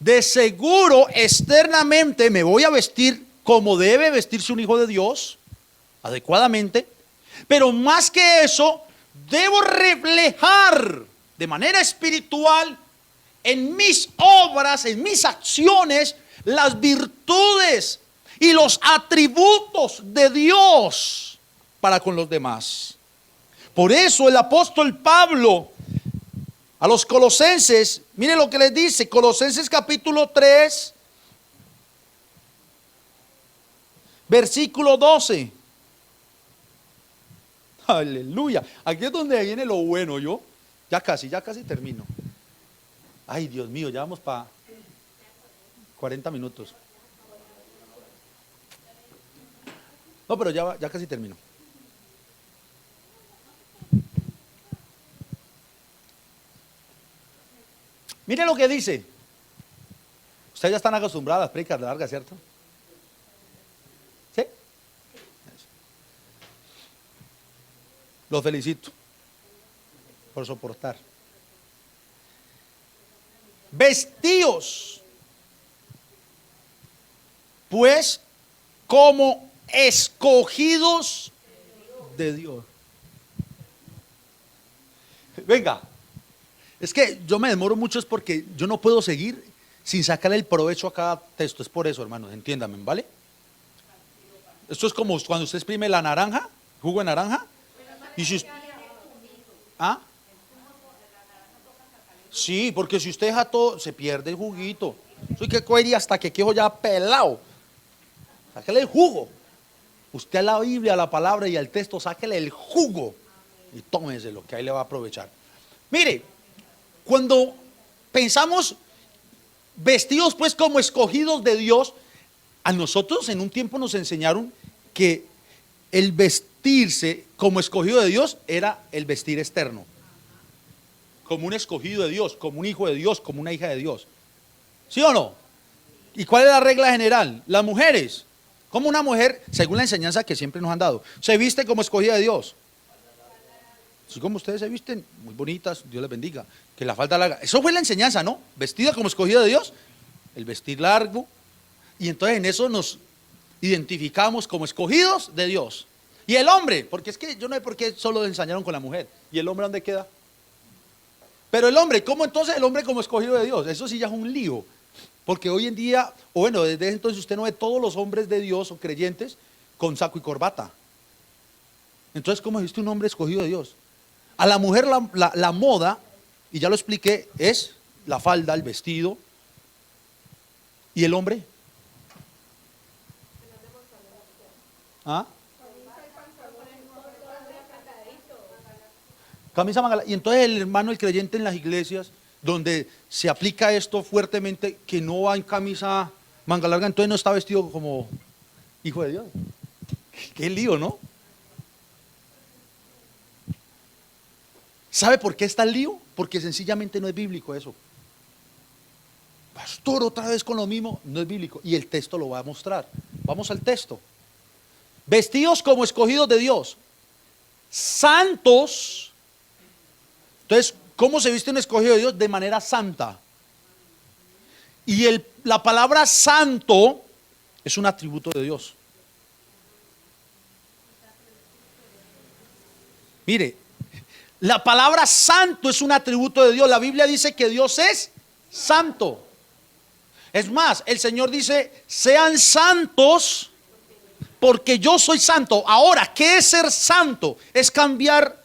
de seguro externamente me voy a vestir como debe vestirse un hijo de Dios, adecuadamente. Pero más que eso, debo reflejar de manera espiritual en mis obras, en mis acciones, las virtudes y los atributos de Dios para con los demás. Por eso el apóstol Pablo a los colosenses, mire lo que les dice, Colosenses capítulo 3, versículo 12. Aleluya. Aquí es donde viene lo bueno, yo. Ya casi termino. Ay, Dios mío, ya vamos para 40 minutos. No, pero ya casi termino. Mire lo que dice. Ustedes ya están acostumbrados a las prédicas largas, ¿cierto? ¿Sí? Los felicito por soportar. Vestíos, pues, como escogidos de Dios. Venga, es que yo me demoro mucho, es porque yo no puedo seguir sin sacarle el provecho a cada texto. Es por eso, hermanos, entiéndame, ¿vale? Esto es como cuando usted exprime la naranja, jugo de naranja. Y si usted, ¿ah? Sí, porque si usted deja todo, se pierde el juguito. Soy que cogería hasta que quejo ya pelado. Sáquele el jugo. Usted a la Biblia, a la palabra y al texto, sáquele el jugo y tómese lo que ahí le va a aprovechar. Mire, cuando pensamos vestidos pues como escogidos de Dios, a nosotros en un tiempo nos enseñaron que el vestirse como escogido de Dios era el vestir externo. Como un escogido de Dios, como un hijo de Dios, como una hija de Dios. ¿Sí o no? ¿Y cuál es la regla general? Las mujeres, como una mujer, según la enseñanza que siempre nos han dado, se viste como escogida de Dios. Así como ustedes se visten, muy bonitas, Dios les bendiga. Que la falda larga. Eso fue la enseñanza, ¿no? Vestida como escogida de Dios. El vestir largo. Y entonces en eso nos identificamos como escogidos de Dios. Y el hombre, porque es que yo no sé por qué solo ensañaron con la mujer. ¿Y el hombre dónde queda? Pero el hombre, ¿cómo entonces el hombre como escogido de Dios? Eso sí ya es un lío. Porque hoy en día, o bueno, desde entonces usted no ve todos los hombres de Dios o creyentes con saco y corbata. Entonces, ¿cómo existe un hombre escogido de Dios? A la mujer la moda, y ya lo expliqué, es la falda, el vestido. ¿Y el hombre? ¿Ah? Camisa manga larga. Y entonces el hermano, el creyente en las iglesias, donde se aplica esto fuertemente, que no va en camisa manga larga, entonces no está vestido como hijo de Dios. Qué lío, ¿no? ¿Sabe por qué está el lío? Porque sencillamente no es bíblico eso. Pastor, otra vez con lo mismo, no es bíblico. Y el texto lo va a mostrar. Vamos al texto. Vestidos como escogidos de Dios, santos. Entonces, ¿cómo se viste un escogido de Dios? De manera santa. Y la palabra santo es un atributo de Dios. Mire, la palabra santo es un atributo de Dios. La Biblia dice que Dios es santo. Es más, el Señor dice, sean santos porque yo soy santo. Ahora, ¿qué es ser santo? ¿Es cambiar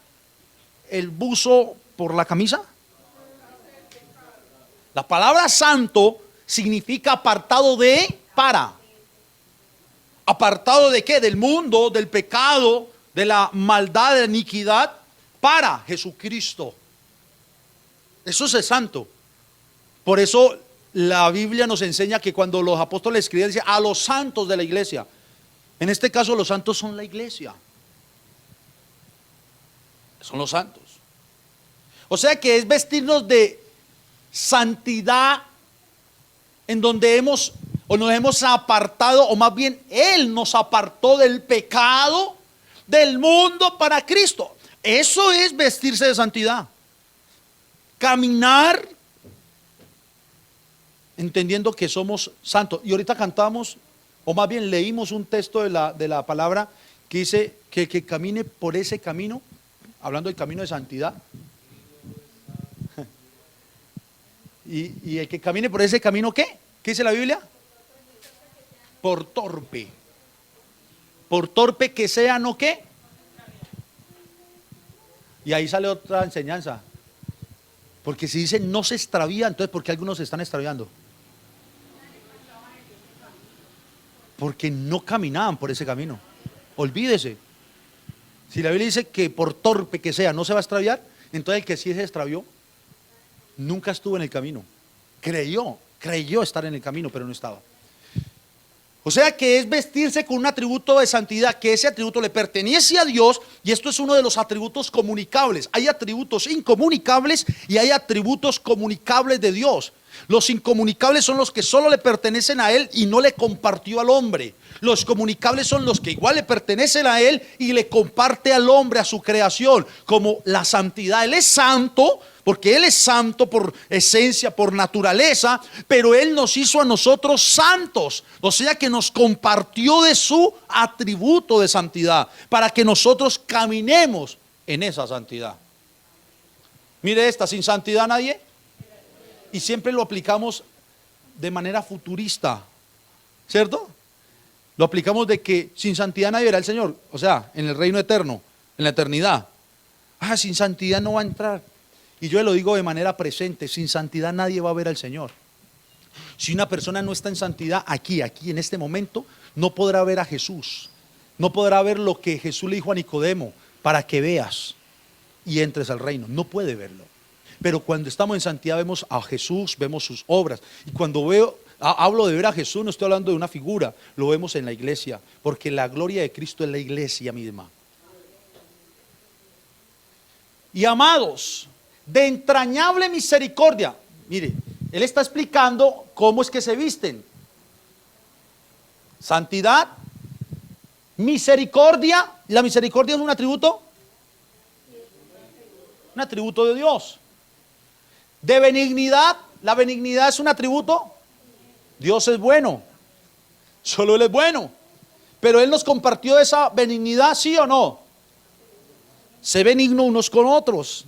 el buzo por la camisa? La palabra santo significa apartado de, para. ¿Apartado de qué? Del mundo, del pecado, de la maldad, de la iniquidad, para Jesucristo. Eso es ser santo. Por eso la Biblia nos enseña que cuando los apóstoles escribían, decía a los santos de la iglesia. En este caso los santos son la iglesia. Son los santos. O sea que es vestirnos de santidad en donde nos hemos apartado, o más bien Él nos apartó del pecado, del mundo para Cristo. Eso es vestirse de santidad. Caminar entendiendo que somos santos. Y ahorita cantamos, o más bien leímos un texto de la palabra que dice que el que camine por ese camino, hablando del camino de santidad, y el que camine por ese camino, ¿qué? ¿Qué dice la Biblia? Por torpe. Por torpe que sea, ¿no qué? Y ahí sale otra enseñanza. Porque si dice no se extravía, entonces ¿por qué algunos se están extraviando? Porque no caminaban por ese camino. Olvídese. Si la Biblia dice que por torpe que sea no se va a extraviar, entonces el que sí se extravió nunca estuvo en el camino. Creyó estar en el camino, pero no estaba. O sea que es vestirse con un atributo de santidad, que ese atributo le pertenece a Dios, y esto es uno de los atributos comunicables. Hay atributos incomunicables y hay atributos comunicables de Dios. Los incomunicables son los que solo le pertenecen a Él y no le compartió al hombre. Los comunicables son los que igual le pertenecen a Él y le comparte al hombre, a su creación, como la santidad. Él es santo, porque Él es santo por esencia, por naturaleza, pero Él nos hizo a nosotros santos, o sea que nos compartió de su atributo de santidad, para que nosotros caminemos en esa santidad. Mire esta, sin santidad nadie, y siempre lo aplicamos de manera futurista, ¿cierto? Lo aplicamos de que sin santidad nadie verá al Señor, o sea, en el reino eterno, en la eternidad. Sin santidad no va a entrar. Y yo lo digo de manera presente, sin santidad nadie va a ver al Señor. Si una persona no está en santidad aquí en este momento, no podrá ver a Jesús. No podrá ver lo que Jesús le dijo a Nicodemo, para que veas y entres al reino. No puede verlo. Pero cuando estamos en santidad vemos a Jesús, vemos sus obras. Y cuando hablo de ver a Jesús, no estoy hablando de una figura, lo vemos en la iglesia, porque la gloria de Cristo es la iglesia misma. Y amados, de entrañable misericordia. Mire, él está explicando cómo es que se visten. Santidad, misericordia. ¿La misericordia es un atributo? un atributo de Dios. De benignidad, la benignidad es un atributo. Dios es bueno, solo Él es bueno. Pero Él nos compartió esa benignidad, ¿sí o no? Sé benigno unos con otros.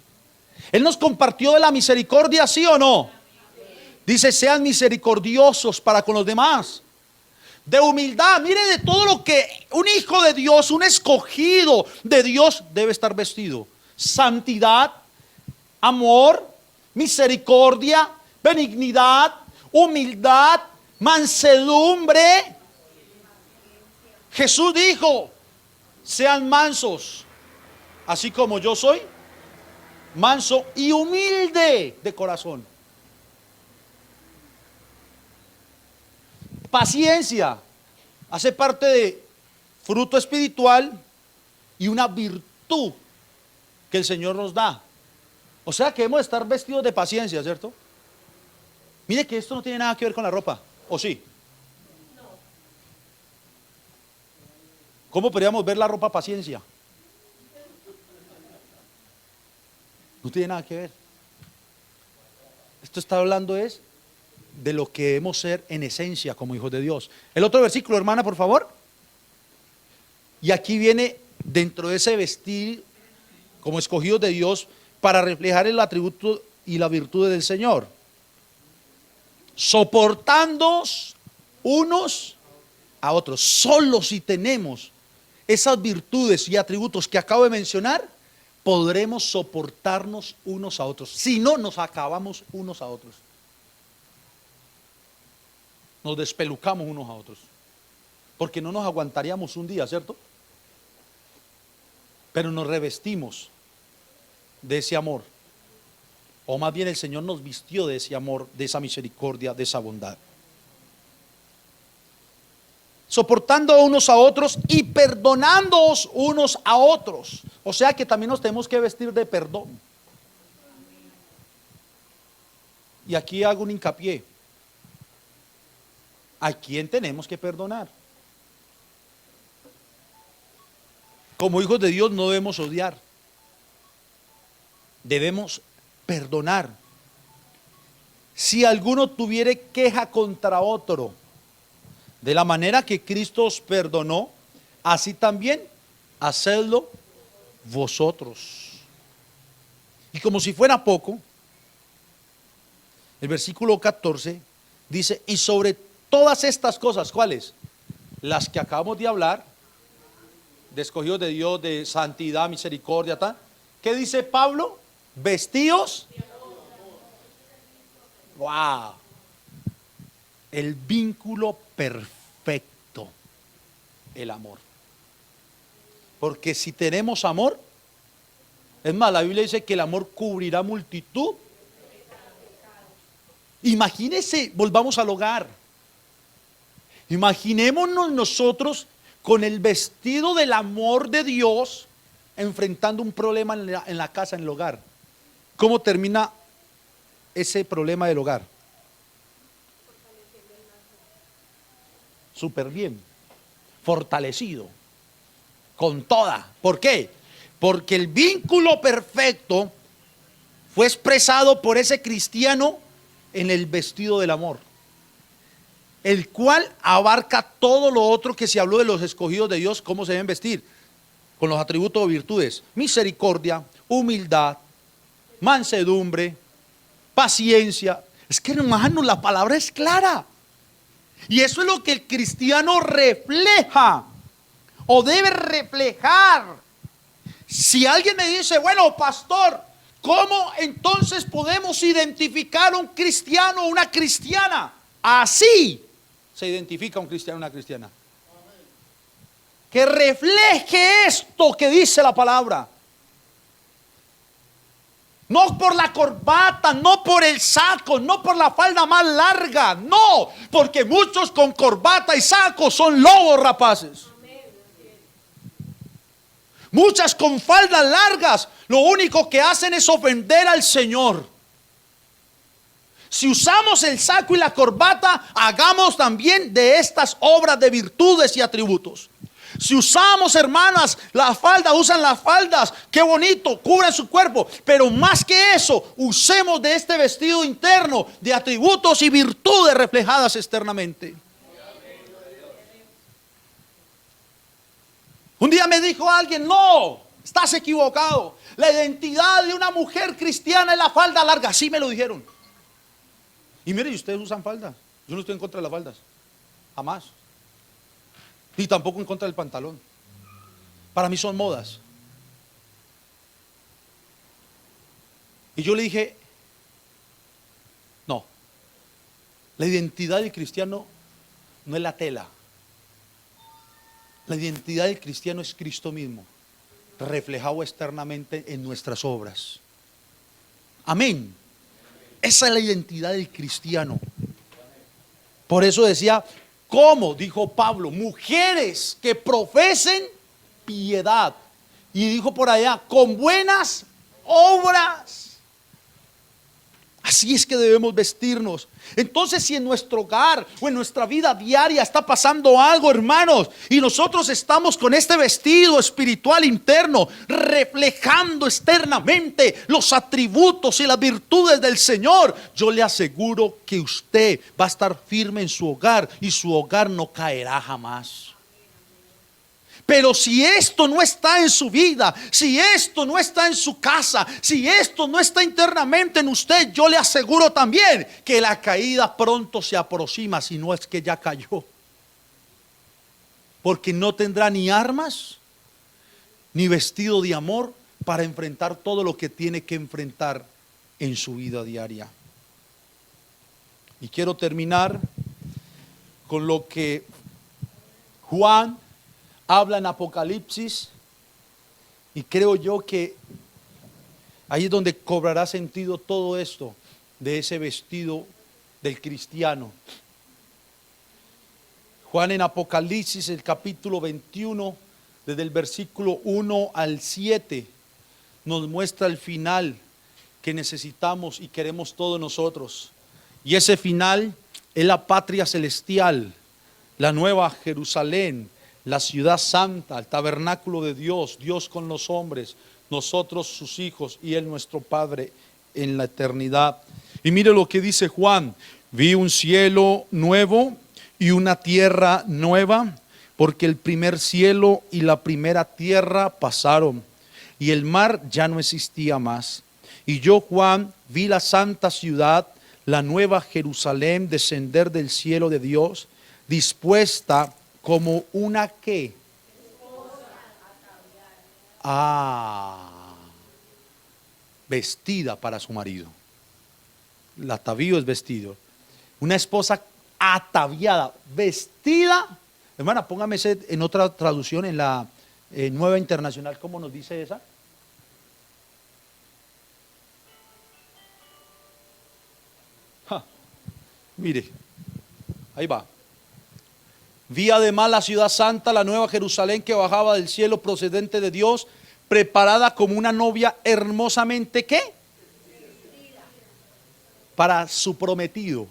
Él nos compartió de la misericordia, ¿sí o no? Dice, sean misericordiosos para con los demás. De humildad, mire de todo lo que un hijo de Dios, un escogido de Dios debe estar vestido. Santidad, amor, misericordia, benignidad, humildad, mansedumbre. Jesús dijo, sean mansos, así como yo soy manso y humilde de corazón. Paciencia hace parte de fruto espiritual y una virtud que el Señor nos da. O sea que debemos estar vestidos de paciencia, ¿cierto? Mire que esto no tiene nada que ver con la ropa, ¿o sí? ¿Cómo podríamos ver la ropa paciencia? No tiene nada que ver. Esto está hablando es de lo que debemos ser en esencia como hijos de Dios. El otro versículo, hermana, por favor. Y aquí viene dentro de ese vestir como escogidos de Dios para reflejar el atributo y la virtud del Señor. Soportándoos unos a otros. Solo si tenemos esas virtudes y atributos que acabo de mencionar, podremos soportarnos unos a otros. Si no, nos acabamos unos a otros. Nos despelucamos unos a otros. Porque no nos aguantaríamos un día, ¿cierto? Pero nos revestimos de ese amor. O más bien el Señor nos vistió de ese amor, de esa misericordia, de esa bondad. Soportando unos a otros y perdonándoos unos a otros. O sea que también nos tenemos que vestir de perdón. Y aquí hago un hincapié. ¿A quién tenemos que perdonar? Como hijos de Dios no debemos odiar. Debemos perdonar. Si alguno tuviere queja contra otro, de la manera que Cristo os perdonó, así también hacedlo vosotros. Y como si fuera poco, el versículo 14 dice, y sobre todas estas cosas, ¿cuáles? Las que acabamos de hablar, de escogidos de Dios, de santidad, misericordia, tal. ¿Qué dice Pablo? Vestíos. Wow. El vínculo perfecto, el amor. Porque si tenemos amor, es más, la Biblia dice que el amor cubrirá multitud. Imagínense, volvamos al hogar. Imaginémonos nosotros con el vestido del amor de Dios enfrentando un problema en la casa, en el hogar. ¿Cómo termina ese problema del hogar? Súper bien, fortalecido, con toda. ¿Por qué? Porque el vínculo perfecto fue expresado por ese cristiano en el vestido del amor, el cual abarca todo lo otro que se habló de los escogidos de Dios, cómo se deben vestir, con los atributos o virtudes: misericordia, humildad, mansedumbre, paciencia. Es que hermano, la palabra es clara. Y eso es lo que el cristiano refleja o debe reflejar. Si alguien me dice, bueno, pastor, ¿cómo entonces podemos identificar a un cristiano o una cristiana? Así se identifica un cristiano o una cristiana. Que refleje esto que dice la palabra. No por la corbata, no por el saco, no por la falda más larga, no, porque muchos con corbata y saco son lobos rapaces. Muchas con faldas largas, lo único que hacen es ofender al Señor. Si usamos el saco y la corbata, hagamos también de estas obras de virtudes y atributos. Si usamos, hermanas, la falda, usan las faldas, qué bonito, cubran su cuerpo. Pero más que eso, usemos de este vestido interno de atributos y virtudes reflejadas externamente. Un día me dijo alguien: no, estás equivocado. La identidad de una mujer cristiana es la falda larga. Así me lo dijeron. Y mire, ¿y ustedes usan faldas? Yo no estoy en contra de las faldas, jamás. Ni tampoco en contra del pantalón. Para mí son modas. Y yo le dije: no, la identidad del cristiano no es la tela. La identidad del cristiano es Cristo mismo, reflejado externamente en nuestras obras. Amén. Esa es la identidad del cristiano. Por eso decía, ¿cómo? Dijo Pablo, mujeres que profesen piedad. Y dijo por allá, con buenas obras. Así es que debemos vestirnos. Entonces, si en nuestro hogar o en nuestra vida diaria está pasando algo, hermanos, y nosotros estamos con este vestido espiritual interno, reflejando externamente los atributos y las virtudes del Señor, yo le aseguro que usted va a estar firme en su hogar y su hogar no caerá jamás. Pero si esto no está en su vida, si esto no está en su casa, si esto no está internamente en usted, yo le aseguro también que la caída pronto se aproxima, si no es que ya cayó. Porque no tendrá ni armas, ni vestido de amor para enfrentar todo lo que tiene que enfrentar en su vida diaria. Y quiero terminar con lo que Juan habla en Apocalipsis, y creo yo que ahí es donde cobrará sentido todo esto de ese vestido del cristiano. Juan en Apocalipsis, el capítulo 21, desde el versículo 1 al 7, nos muestra el final que necesitamos y queremos todos nosotros. Y ese final es la patria celestial, la nueva Jerusalén, la ciudad santa, el tabernáculo de Dios, Dios con los hombres, nosotros sus hijos y Él nuestro Padre en la eternidad. Y mire lo que dice Juan: vi un cielo nuevo y una tierra nueva, porque el primer cielo y la primera tierra pasaron, y el mar ya no existía más. Y yo, Juan, vi la santa ciudad, la nueva Jerusalén, descender del cielo de Dios, dispuesta como una ¿qué? Vestida para su marido. El atavío es vestido. Una esposa ataviada, vestida. Hermana, póngame ese en otra traducción, en la Nueva Internacional, ¿cómo nos dice esa? Mire, ahí va. Vi además la ciudad santa, la nueva Jerusalén, que bajaba del cielo procedente de Dios, preparada como una novia hermosamente ¿qué? Para su prometido.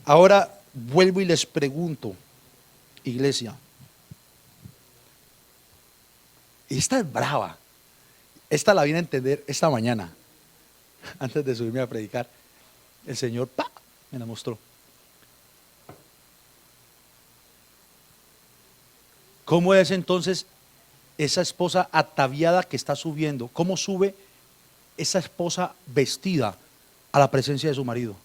Ahora vuelvo y les pregunto, iglesia, esta es brava. Esta la vine a entender esta mañana, antes de subirme a predicar. El Señor me la mostró. ¿Cómo es entonces esa esposa ataviada que está subiendo? ¿Cómo sube esa esposa vestida a la presencia de su marido?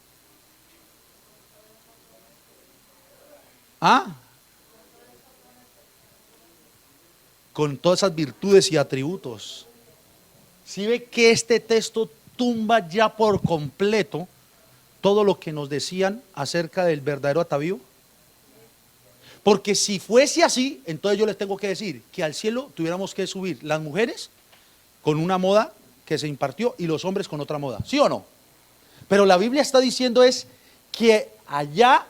Con todas esas virtudes y atributos. ¿Sí ve que este texto tumba ya por completo todo lo que nos decían acerca del verdadero atavío? Porque si fuese así, entonces yo les tengo que decir que al cielo tuviéramos que subir las mujeres con una moda que se impartió y los hombres con otra moda, ¿sí o no? Pero la Biblia está diciendo es que allá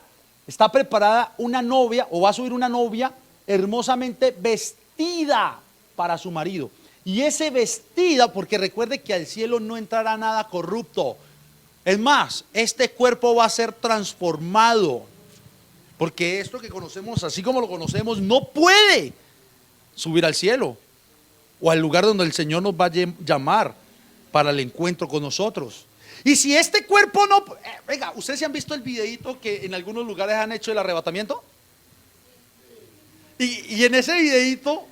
está preparada una novia, o va a subir una novia hermosamente vestida para su marido. Y ese vestida, porque recuerde que al cielo no entrará nada corrupto. Es más, este cuerpo va a ser transformado Porque esto que conocemos, así como lo conocemos, no puede subir al cielo o al lugar donde el Señor nos va a llamar para el encuentro con nosotros. Y si este cuerpo no... venga, ¿ustedes se han visto el videito que en algunos lugares han hecho el arrebatamiento? Y en ese videito,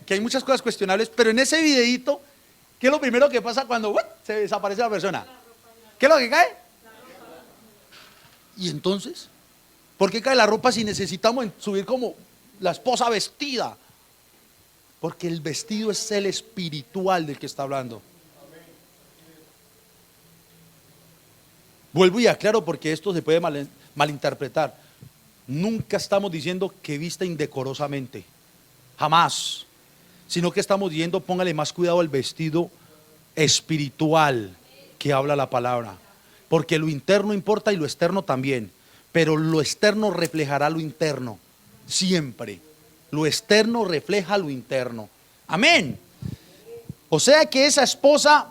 que hay muchas cosas cuestionables, pero en ese videito, ¿qué es lo primero que pasa cuando se desaparece la persona? ¿Qué es lo que cae? Y entonces, ¿por qué cae la ropa si necesitamos subir como la esposa vestida? Porque el vestido es el espiritual del que está hablando. Vuelvo y aclaro porque esto se puede malinterpretar. Nunca estamos diciendo que vista indecorosamente, jamás, sino que estamos diciendo póngale más cuidado al vestido espiritual que habla la palabra, porque lo interno importa y lo externo también, pero lo externo reflejará lo interno, siempre, lo externo refleja lo interno, amén. O sea que esa esposa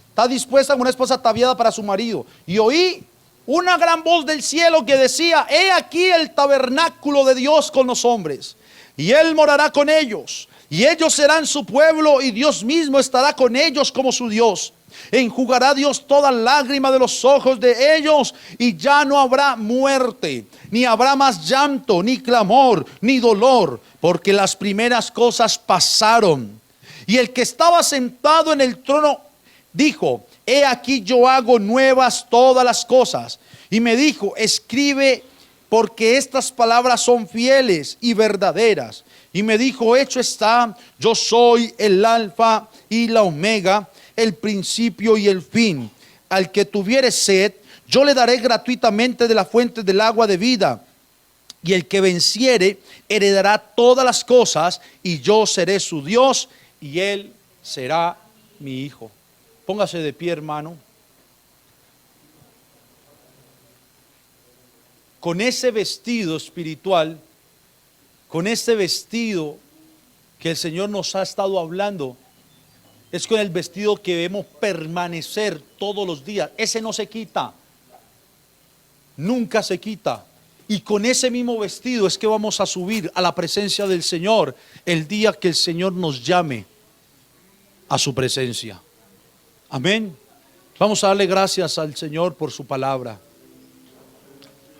está dispuesta como una esposa ataviada para su marido. Y oí una gran voz del cielo que decía: he aquí el tabernáculo de Dios con los hombres, y Él morará con ellos, y ellos serán su pueblo, y Dios mismo estará con ellos como su Dios. Enjugará Dios toda lágrima de los ojos de ellos, y ya no habrá muerte, ni habrá más llanto, ni clamor, ni dolor, porque las primeras cosas pasaron. Y el que estaba sentado en el trono dijo: he aquí yo hago nuevas todas las cosas. Y me dijo: escribe, porque estas palabras son fieles y verdaderas. Y me dijo: hecho está, yo soy el alfa y la omega, el principio y el fin. Al que tuviere sed, yo le daré gratuitamente de la fuente del agua de vida. Y el que venciere heredará todas las cosas, y yo seré su Dios, y él será mi hijo. Póngase de pie, hermano. Con ese vestido espiritual, con ese vestido que el Señor nos ha estado hablando, es con el vestido que debemos permanecer todos los días. Ese no se quita, nunca se quita. Y con ese mismo vestido es que vamos a subir a la presencia del Señor el día que el Señor nos llame a su presencia. Amén. Vamos a darle gracias al Señor por su palabra.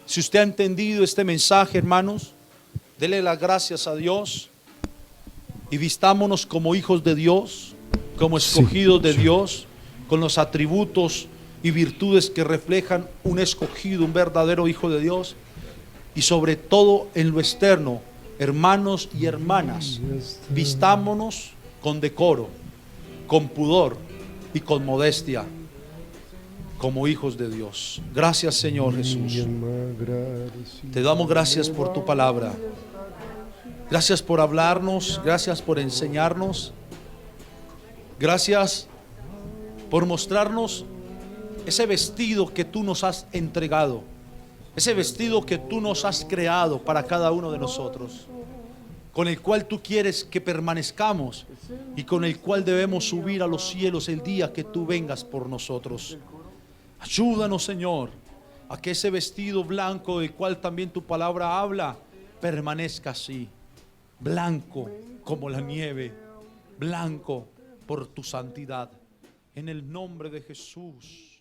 Si usted ha entendido este mensaje, hermanos, dele las gracias a Dios y vistámonos como hijos de Dios, como escogidos de Dios, con los atributos y virtudes que reflejan un escogido, un verdadero hijo de Dios. Y sobre todo en lo externo, hermanos y hermanas, vistámonos con decoro, con pudor y con modestia, como hijos de Dios. Gracias, Señor Jesús. Te damos gracias por tu palabra. Gracias por hablarnos, gracias por enseñarnos. Gracias por mostrarnos ese vestido que tú nos has entregado, ese vestido que tú nos has creado para cada uno de nosotros, con el cual tú quieres que permanezcamos y con el cual debemos subir a los cielos el día que tú vengas por nosotros. Ayúdanos, Señor, a que ese vestido blanco del cual también tu palabra habla permanezca así, blanco como la nieve, blanco por tu santidad, en el nombre de Jesús.